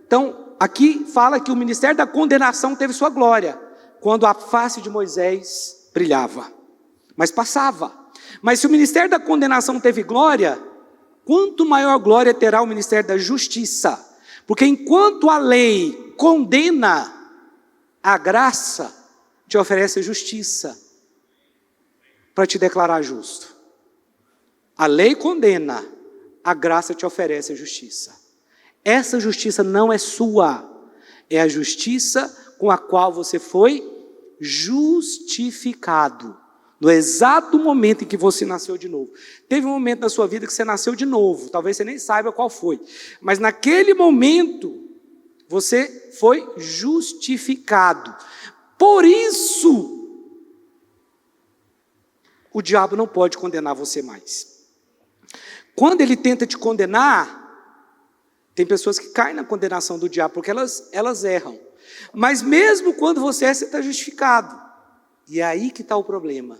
Então, aqui fala que o ministério da condenação teve sua glória, quando a face de Moisés brilhava, mas passava. Mas se o ministério da condenação teve glória, quanto maior glória terá o ministério da justiça? Porque enquanto a lei condena, a graça te oferece justiça, para te declarar justo. A lei condena, a graça te oferece a justiça. Essa justiça não é sua, é a justiça com a qual você foi justificado, no exato momento em que você nasceu de novo. Teve um momento na sua vida que você nasceu de novo, talvez você nem saiba qual foi, mas naquele momento, você foi justificado. Por isso, o diabo não pode condenar você mais. Quando ele tenta te condenar, tem pessoas que caem na condenação do diabo, porque elas erram. Mas mesmo quando você está justificado. E é aí que está o problema.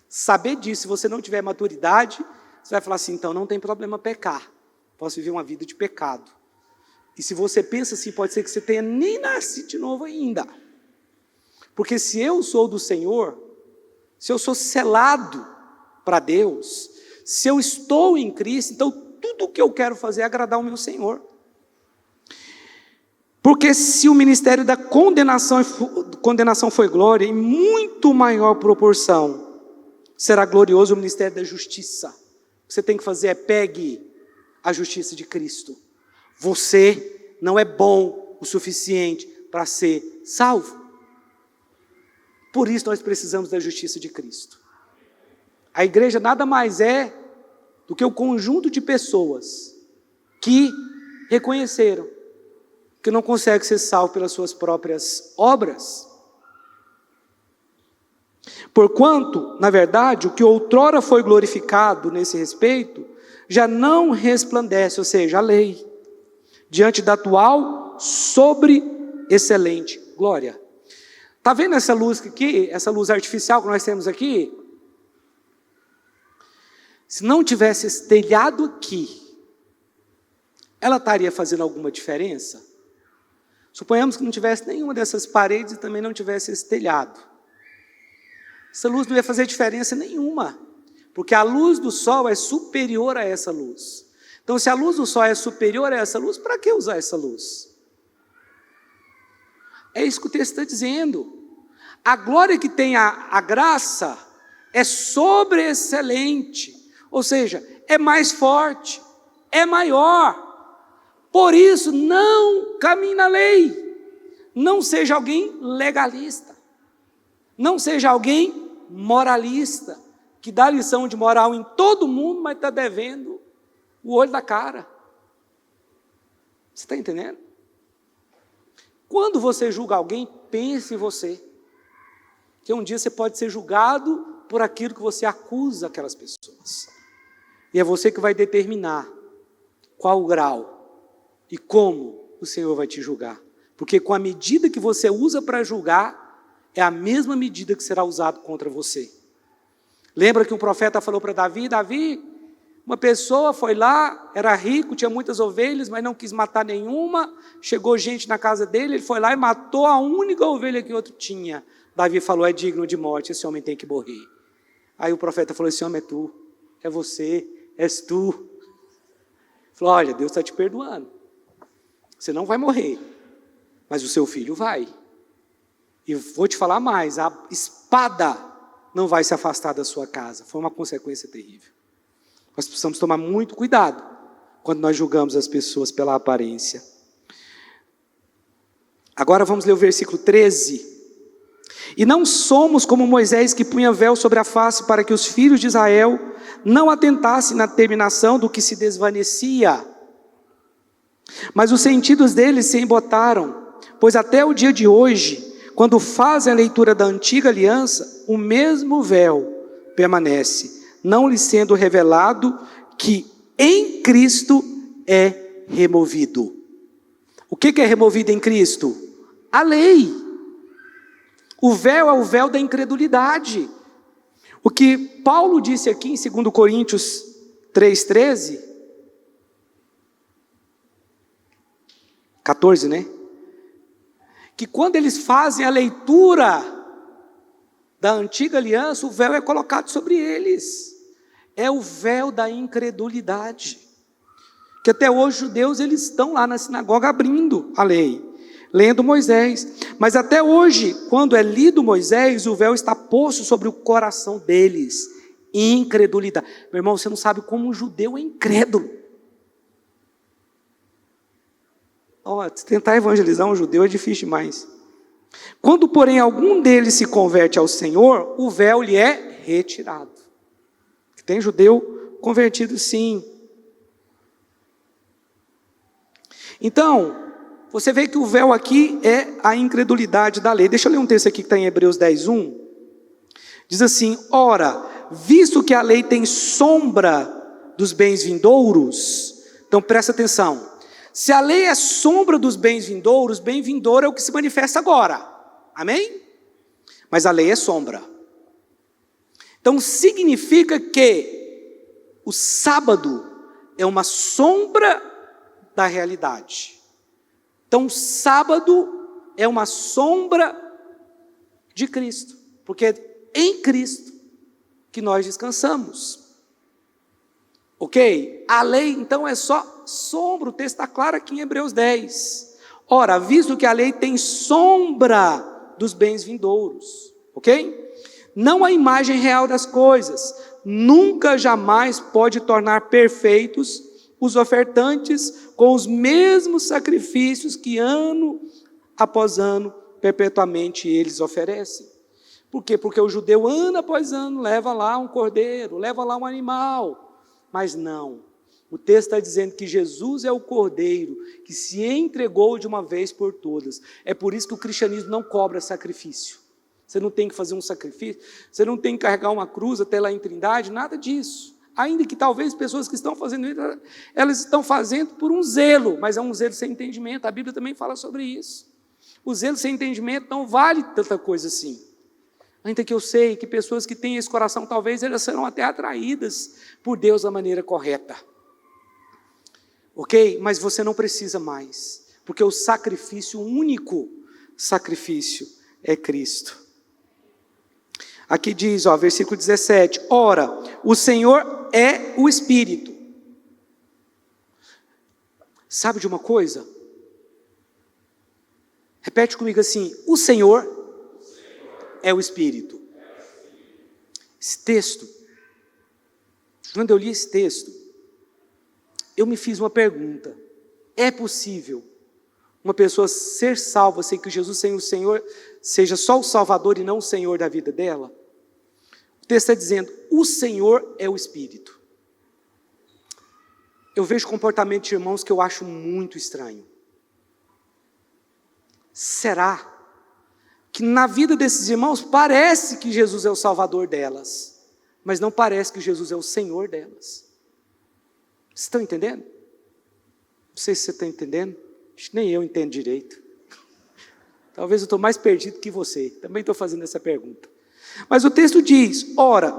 Saber disso, se você não tiver maturidade, você vai falar assim, então não tem problema pecar. Posso viver uma vida de pecado. E se você pensa assim, pode ser que você tenha nem nascido de novo ainda. Porque se eu sou do Senhor, se eu sou selado para Deus, se eu estou em Cristo, então tudo o que eu quero fazer é agradar o meu Senhor. Porque se o ministério da condenação foi glória, em muito maior proporção, será glorioso o ministério da justiça. O que você tem que fazer é pegue a justiça de Cristo. Você não é bom o suficiente para ser salvo. Por isso nós precisamos da justiça de Cristo. A igreja nada mais é do que o conjunto de pessoas que reconheceram que não consegue ser salvo pelas suas próprias obras. Porquanto, na verdade, o que outrora foi glorificado nesse respeito, já não resplandece, ou seja, a lei, diante da atual sobre excelente glória. Está vendo essa luz aqui, essa luz artificial que nós temos aqui? Se não tivesse esse telhado aqui, ela estaria fazendo alguma diferença? Suponhamos que não tivesse nenhuma dessas paredes e também não tivesse esse telhado. Essa luz não ia fazer diferença nenhuma, porque a luz do sol é superior a essa luz. Então, se a luz do sol é superior a essa luz, para que usar essa luz? É isso que o texto está dizendo. A glória que tem a graça é sobreexcelente, ou seja, é mais forte, é maior. Por isso, não caminhe na lei. Não seja alguém legalista. Não seja alguém moralista, que dá lição de moral em todo mundo, mas está devendo o olho da cara. Você está entendendo? Quando você julga alguém, pense em você. Que um dia você pode ser julgado por aquilo que você acusa aquelas pessoas. E é você que vai determinar qual o grau e como o Senhor vai te julgar. Porque com a medida que você usa para julgar, é a mesma medida que será usada contra você. Lembra que um profeta falou para Davi, Davi, uma pessoa foi lá, era rico, tinha muitas ovelhas, mas não quis matar nenhuma, chegou gente na casa dele, ele foi lá e matou a única ovelha que o outro tinha. Davi falou, é digno de morte, esse homem tem que morrer. Aí o profeta falou, esse homem é tu, é você, és tu. Falou, olha, Deus está te perdoando. Você não vai morrer, mas o seu filho vai. E vou te falar mais, a espada não vai se afastar da sua casa. Foi uma consequência terrível. Nós precisamos tomar muito cuidado quando nós julgamos as pessoas pela aparência. Agora vamos ler o versículo 13. E não somos como Moisés, que punha véu sobre a face para que os filhos de Israel não atentassem na terminação do que se desvanecia. Mas os sentidos deles se embotaram, pois até o dia de hoje, quando fazem a leitura da antiga aliança, o mesmo véu permanece, não lhe sendo revelado que em Cristo é removido. O que é removido em Cristo? A lei. O véu é o véu da incredulidade. O que Paulo disse aqui em 2 Coríntios 3,13, 14, né? Que quando eles fazem a leitura da antiga aliança, o véu é colocado sobre eles. É o véu da incredulidade. Que até hoje os judeus, eles estão lá na sinagoga abrindo a lei, lendo Moisés. Mas até hoje, quando é lido Moisés, o véu está posto sobre o coração deles. Incredulidade. Meu irmão, você não sabe como um judeu é incrédulo. Tentar evangelizar um judeu é difícil demais. Quando, porém, algum deles se converte ao Senhor, o véu lhe é retirado. Tem judeu convertido, sim. Então, você vê que o véu aqui é a incredulidade da lei. Deixa eu ler um texto aqui que está em Hebreus 10:1. Diz assim: ora, visto que a lei tem sombra dos bens vindouros, então presta atenção. Se a lei é sombra dos bens vindouros, bem vindouro é o que se manifesta agora. Amém? Mas a lei é sombra. Então significa que o sábado é uma sombra da realidade. Então o sábado é uma sombra de Cristo. Porque é em Cristo que nós descansamos. Ok? A lei então é só sombra, o texto está claro aqui em Hebreus 10. Ora, visto que a lei tem sombra dos bens vindouros, ok? Não a imagem real das coisas, nunca jamais pode tornar perfeitos os ofertantes com os mesmos sacrifícios que ano após ano, perpetuamente eles oferecem. Por quê? Porque o judeu ano após ano leva lá um cordeiro, leva lá um animal, mas não. O texto está dizendo que Jesus é o cordeiro que se entregou de uma vez por todas. É por isso que o cristianismo não cobra sacrifício. Você não tem que fazer um sacrifício, você não tem que carregar uma cruz até lá em Trindade, nada disso. Ainda que talvez pessoas que estão fazendo isso, elas estão fazendo por um zelo, mas é um zelo sem entendimento. A Bíblia também fala sobre isso. O zelo sem entendimento não vale tanta coisa assim. Ainda que eu sei que pessoas que têm esse coração, talvez elas serão até atraídas por Deus da maneira correta. Ok? Mas você não precisa mais, porque o sacrifício, o único sacrifício é Cristo. Aqui diz, versículo 17, ora, o Senhor é o Espírito. Sabe de uma coisa? Repete comigo assim, o Senhor é o Espírito. Esse texto, quando eu li esse texto, eu me fiz uma pergunta: é possível uma pessoa ser salva sem que Jesus seja só o Salvador e não o Senhor da vida dela? O texto está dizendo, o Senhor é o Espírito. Eu vejo comportamento de irmãos que eu acho muito estranho. Será que na vida desses irmãos parece que Jesus é o Salvador delas, mas não parece que Jesus é o Senhor delas? Vocês estão entendendo? Não sei se você está entendendo. Acho que nem eu entendo direito. Talvez eu estou mais perdido que você. Também estou fazendo essa pergunta. Mas o texto diz, ora,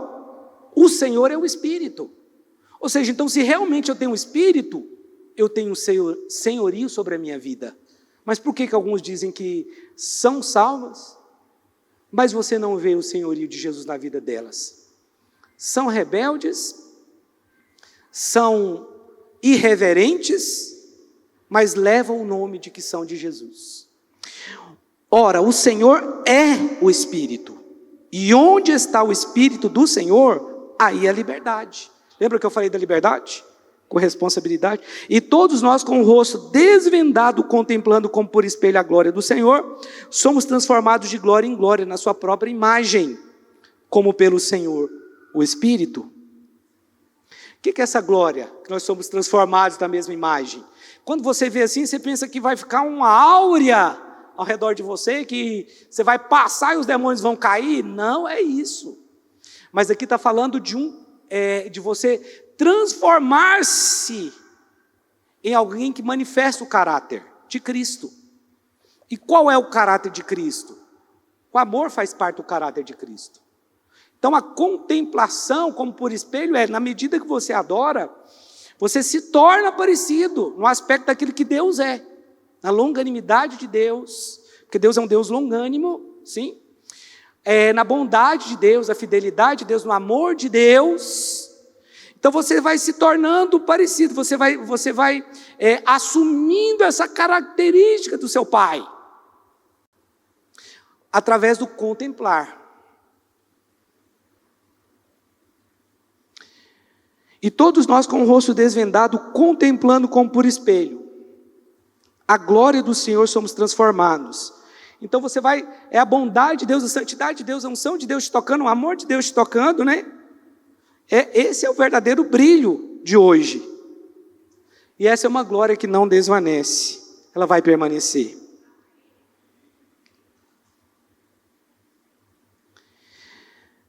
o Senhor é o Espírito. Ou seja, então se realmente eu tenho um Espírito, eu tenho um senhorio sobre a minha vida. Mas por que alguns dizem que são salvas, mas você não vê o senhorio de Jesus na vida delas? São rebeldes, são irreverentes, mas levam o nome de que são de Jesus. Ora, o Senhor é o Espírito, e onde está o Espírito do Senhor, aí é a liberdade. Lembra que eu falei da liberdade? Com responsabilidade. E todos nós, com o rosto desvendado, contemplando como por espelho a glória do Senhor, somos transformados de glória em glória na sua própria imagem, como pelo Senhor, o Espírito. O que é essa glória? Que nós somos transformados na mesma imagem. Quando você vê assim, você pensa que vai ficar uma áurea ao redor de você, que você vai passar e os demônios vão cair. Não é isso. Mas aqui está falando de você transformar-se em alguém que manifesta o caráter de Cristo. E qual é o caráter de Cristo? O amor faz parte do caráter de Cristo. Então a contemplação, como por espelho, na medida que você adora, você se torna parecido no aspecto daquilo que Deus é, na longanimidade de Deus, porque Deus é um Deus longânimo, sim? Na bondade de Deus, na fidelidade de Deus, no amor de Deus. Então você vai se tornando parecido, você vai assumindo essa característica do seu Pai, através do contemplar. E todos nós com o rosto desvendado, contemplando como por espelho a glória do Senhor, somos transformados. Então você é a bondade de Deus, a santidade de Deus, a unção de Deus te tocando, o amor de Deus te tocando, né? Esse é o verdadeiro brilho de hoje. E essa é uma glória que não desvanece, ela vai permanecer.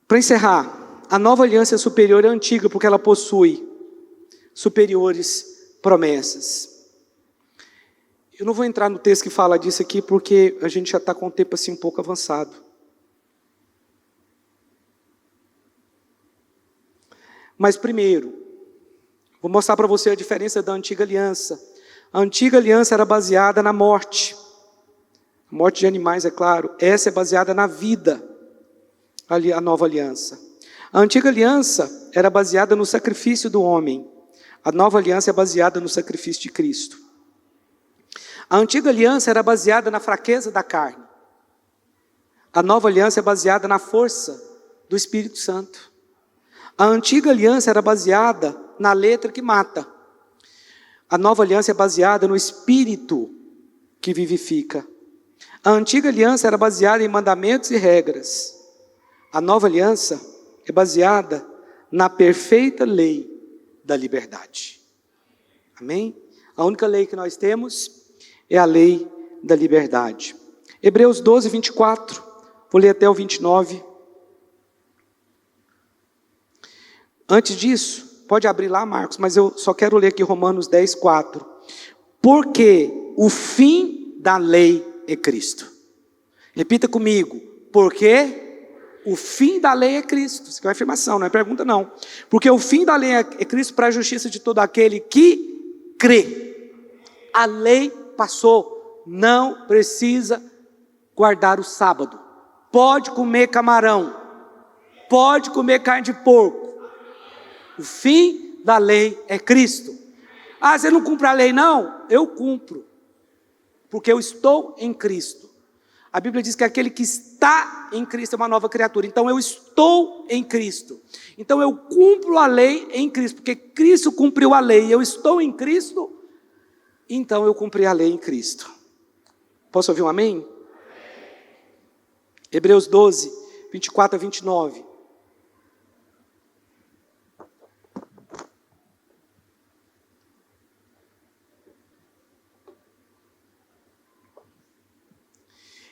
Para encerrar, a nova aliança é superior à antiga, porque ela possui superiores promessas. Eu não vou entrar no texto que fala disso aqui, porque a gente já está com o tempo assim um pouco avançado. Mas primeiro, vou mostrar para você a diferença da antiga aliança. A antiga aliança era baseada na morte. A morte de animais, é claro. Essa é baseada na vida, a nova aliança. A antiga aliança era baseada no sacrifício do homem. A nova aliança é baseada no sacrifício de Cristo. A antiga aliança era baseada na fraqueza da carne. A nova aliança é baseada na força do Espírito Santo. A antiga aliança era baseada na letra que mata. A nova aliança é baseada no Espírito que vivifica. A antiga aliança era baseada em mandamentos e regras. A nova aliança é baseada na perfeita lei da liberdade. Amém? A única lei que nós temos é a lei da liberdade. Hebreus 12, 24. Vou ler até o 29. Antes disso, pode abrir lá, Marcos, mas eu só quero ler aqui Romanos 10, 4. Porque o fim da lei é Cristo. Repita comigo. Porque o fim da lei é Cristo. Isso aqui é uma afirmação, não é pergunta não. Porque o fim da lei é Cristo para a justiça de todo aquele que crê. A lei passou, não precisa guardar o sábado. Pode comer camarão. Pode comer carne de porco. O fim da lei é Cristo. Ah, você não cumpre a lei não? Eu cumpro. Porque eu estou em Cristo. A Bíblia diz que aquele que está em Cristo é uma nova criatura. Então eu estou em Cristo. Então eu cumpro a lei em Cristo. Porque Cristo cumpriu a lei e eu estou em Cristo. Então eu cumpri a lei em Cristo. Posso ouvir um amém? Hebreus 12, 24 a 29.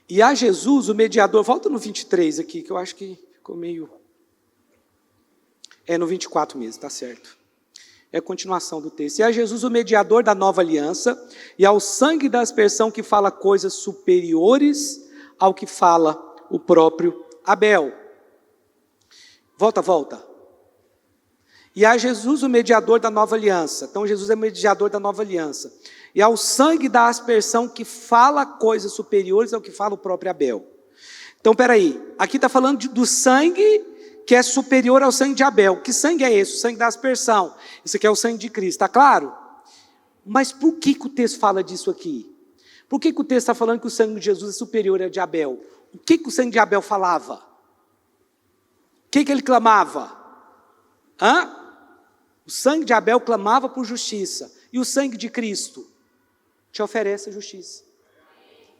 E a Jesus, o mediador, volta no 23 aqui, que eu acho que ficou meio... É no 24 mesmo, tá certo. É a continuação do texto. E a Jesus, o mediador da nova aliança, e ao sangue da aspersão que fala coisas superiores ao que fala o próprio Abel. Volta. E a Jesus, o mediador da nova aliança. Então Jesus é o mediador da nova aliança. E ao sangue da aspersão que fala coisas superiores ao que fala o próprio Abel. Então, peraí, aqui está falando do sangue que é superior ao sangue de Abel. Que sangue é esse? O sangue da aspersão. Isso aqui é o sangue de Cristo, está claro? Mas por que o texto fala disso aqui? Por que o texto está falando que o sangue de Jesus é superior ao de Abel? O que o sangue de Abel falava? O que ele clamava? O sangue de Abel clamava por justiça. E o sangue de Cristo te oferece a justiça.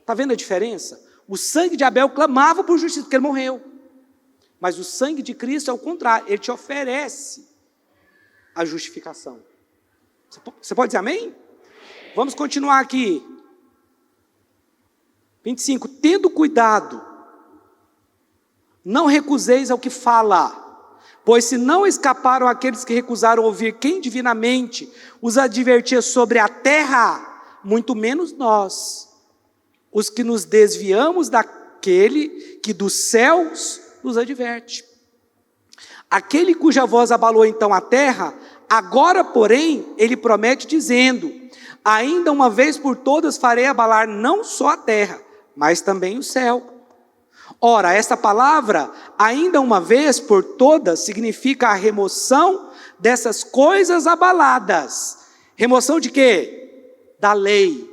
Está vendo a diferença? O sangue de Abel clamava por justiça, porque ele morreu. Mas o sangue de Cristo é o contrário, ele te oferece a justificação. Você pode dizer amém? Vamos continuar aqui. 25. Tendo cuidado, não recuseis ao que fala, pois se não escaparam aqueles que recusaram ouvir quem divinamente os advertia sobre a terra, muito menos nós, os que nos desviamos daquele que dos céus nos adverte. Aquele cuja voz abalou então a terra, agora porém ele promete dizendo: ainda uma vez por todas farei abalar não só a terra, mas também o céu. Ora, esta palavra, ainda uma vez por todas, significa a remoção dessas coisas abaladas. Remoção de quê? Da lei.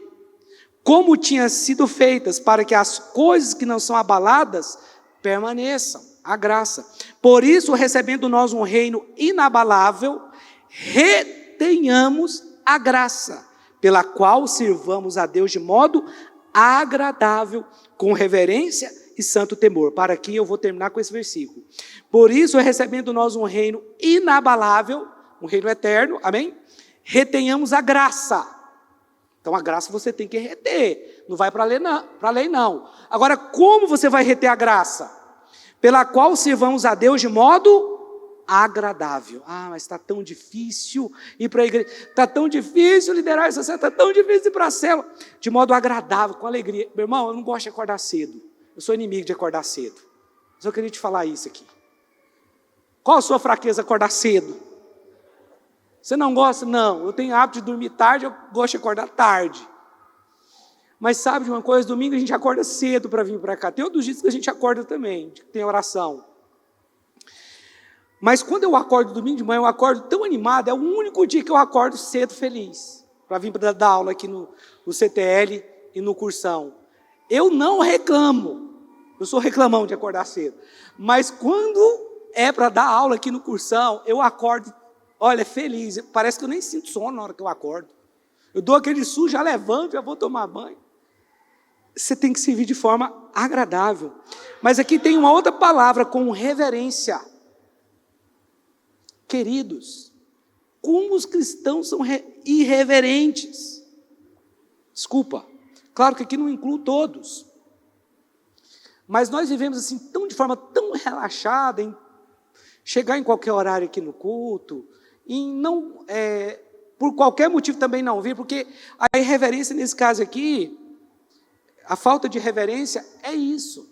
Como tinham sido feitas para que as coisas que não são abaladas permaneçam. A graça. Por isso, recebendo nós um reino inabalável, retenhamos a graça, pela qual sirvamos a Deus de modo agradável, com reverência e santo temor. Para aqui eu vou terminar com esse versículo. Por isso, recebendo nós um reino inabalável, um reino eterno, amém? Retenhamos a graça. Então a graça você tem que reter, não vai para a lei não. Agora, como você vai reter a graça? Pela qual sirvamos a Deus de modo agradável. Mas está tão difícil ir para a igreja, está tão difícil liderar essa célula, está tão difícil ir para a célula. De modo agradável, com alegria. Meu irmão, eu não gosto de acordar cedo. Eu sou inimigo de acordar cedo. Mas eu queria te falar isso aqui. Qual a sua fraqueza acordar cedo? Você não gosta? Não. Eu tenho hábito de dormir tarde, eu gosto de acordar tarde. Mas sabe de uma coisa? Domingo a gente acorda cedo para vir para cá. Tem outros dias que a gente acorda também, tem oração. Mas quando eu acordo domingo de manhã, eu acordo tão animado, é o único dia que eu acordo cedo feliz, para vir para dar aula aqui no CTL e no cursão. Eu não reclamo, eu sou reclamão de acordar cedo. Mas quando é para dar aula aqui no cursão, eu acordo, olha, feliz. Parece que eu nem sinto sono na hora que eu acordo. Eu dou aquele sujo, já levanto, já vou tomar banho. Você tem que servir de forma agradável. Mas aqui tem uma outra palavra, com reverência. Queridos, como os cristãos são irreverentes. Desculpa, claro que aqui não inclui todos. Mas nós vivemos assim, de forma tão relaxada, em chegar em qualquer horário aqui no culto, em não, por qualquer motivo também não vir, porque a irreverência nesse caso aqui, a falta de reverência é isso.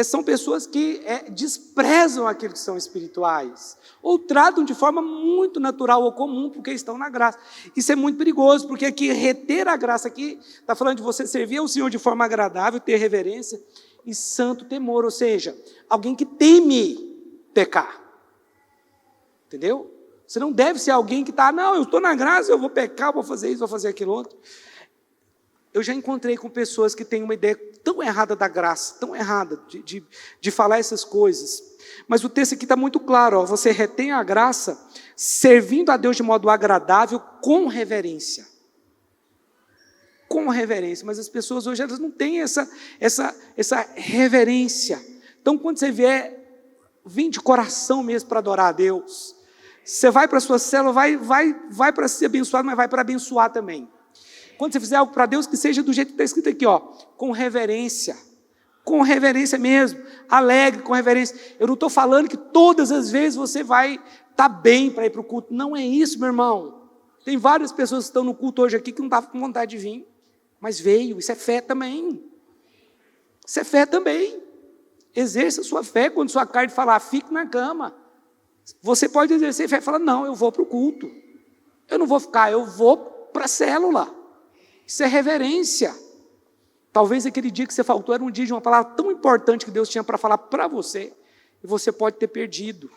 São pessoas que desprezam aqueles que são espirituais, ou tratam de forma muito natural ou comum, porque estão na graça. Isso é muito perigoso, porque aqui reter a graça aqui, está falando de você servir ao Senhor de forma agradável, ter reverência e santo temor, ou seja, alguém que teme pecar. Entendeu? Você não deve ser alguém que está, não, eu estou na graça, eu vou pecar, vou fazer isso, vou fazer aquilo outro. Eu já encontrei com pessoas que têm uma ideia tão errada da graça, tão errada de falar essas coisas. Mas o texto aqui está muito claro, você retém a graça, servindo a Deus de modo agradável, com reverência. Com reverência, mas as pessoas hoje elas não têm essa reverência. Então quando você vier, vem de coração mesmo para adorar a Deus. Você vai para a sua célula, vai para ser abençoado, mas vai para abençoar também. Quando você fizer algo para Deus, que seja do jeito que está escrito aqui, com reverência mesmo, alegre, com reverência. Eu não estou falando que todas as vezes você vai estar bem para ir para o culto, não é isso, meu irmão. Tem várias pessoas que estão no culto hoje aqui que não estavam com vontade de vir, mas veio, isso é fé também. Isso é fé também. Exerça a sua fé quando sua carne falar, fique na cama. Você pode exercer fé e falar, não, eu vou para o culto. Eu não vou ficar, eu vou para a célula. Isso é reverência. Talvez aquele dia que você faltou era um dia de uma palavra tão importante que Deus tinha para falar para você, e você pode ter perdido.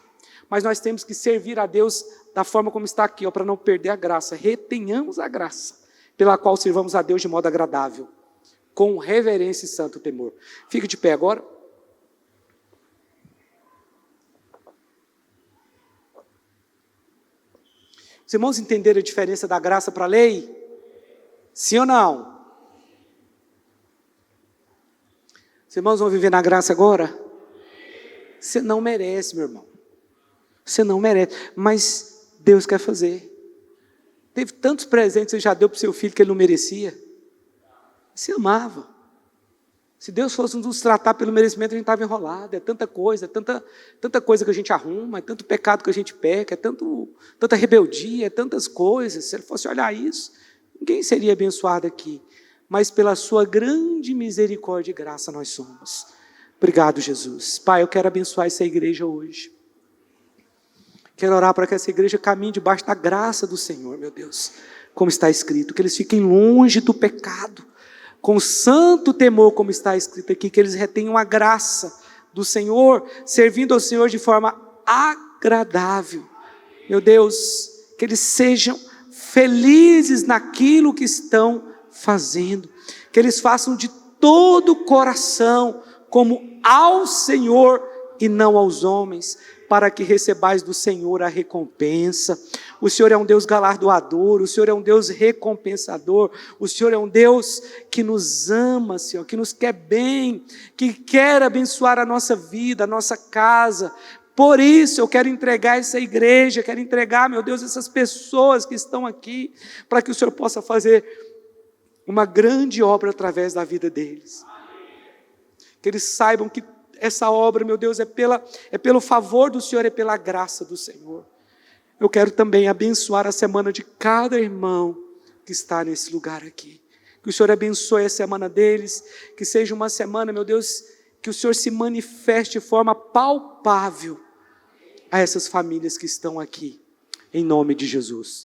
Mas nós temos que servir a Deus da forma como está aqui, para não perder a graça. Retenhamos a graça, pela qual sirvamos a Deus de modo agradável. com reverência e santo temor. Fique de pé agora. Os irmãos entenderam a diferença da graça para a lei? Sim ou não? Os irmãos vão viver na graça agora? Você não merece, meu irmão. Você não merece, mas Deus quer fazer. Teve tantos presentes que você já deu para o seu filho que ele não merecia. Você amava. Se Deus fosse nos tratar pelo merecimento, a gente estava enrolado. É tanta coisa, tanta coisa que a gente arruma, é tanto pecado que a gente peca, é tanta rebeldia, é tantas coisas. Se ele fosse olhar isso, ninguém seria abençoado aqui. Mas pela sua grande misericórdia e graça nós somos. Obrigado, Jesus. Pai, eu quero abençoar essa igreja hoje. Quero orar para que essa igreja caminhe debaixo da graça do Senhor, meu Deus. Como está escrito, que eles fiquem longe do pecado, com santo temor, como está escrito aqui, que eles retenham a graça do Senhor, servindo ao Senhor de forma agradável. Meu Deus, que eles sejam felizes naquilo que estão fazendo, que eles façam de todo o coração, como ao Senhor e não aos homens, para que recebais do Senhor a recompensa. O Senhor é um Deus galardoador, o Senhor é um Deus recompensador, o Senhor é um Deus que nos ama, Senhor, que nos quer bem, que quer abençoar a nossa vida, a nossa casa. Por isso eu quero entregar essa igreja, quero entregar, meu Deus, essas pessoas que estão aqui, para que o Senhor possa fazer uma grande obra através da vida deles. Que eles saibam que essa obra, meu Deus, é pelo favor do Senhor, é pela graça do Senhor. Eu quero também abençoar a semana de cada irmão que está nesse lugar aqui. Que o Senhor abençoe a semana deles, que seja uma semana, meu Deus, que o Senhor se manifeste de forma palpável a essas famílias que estão aqui, em nome de Jesus.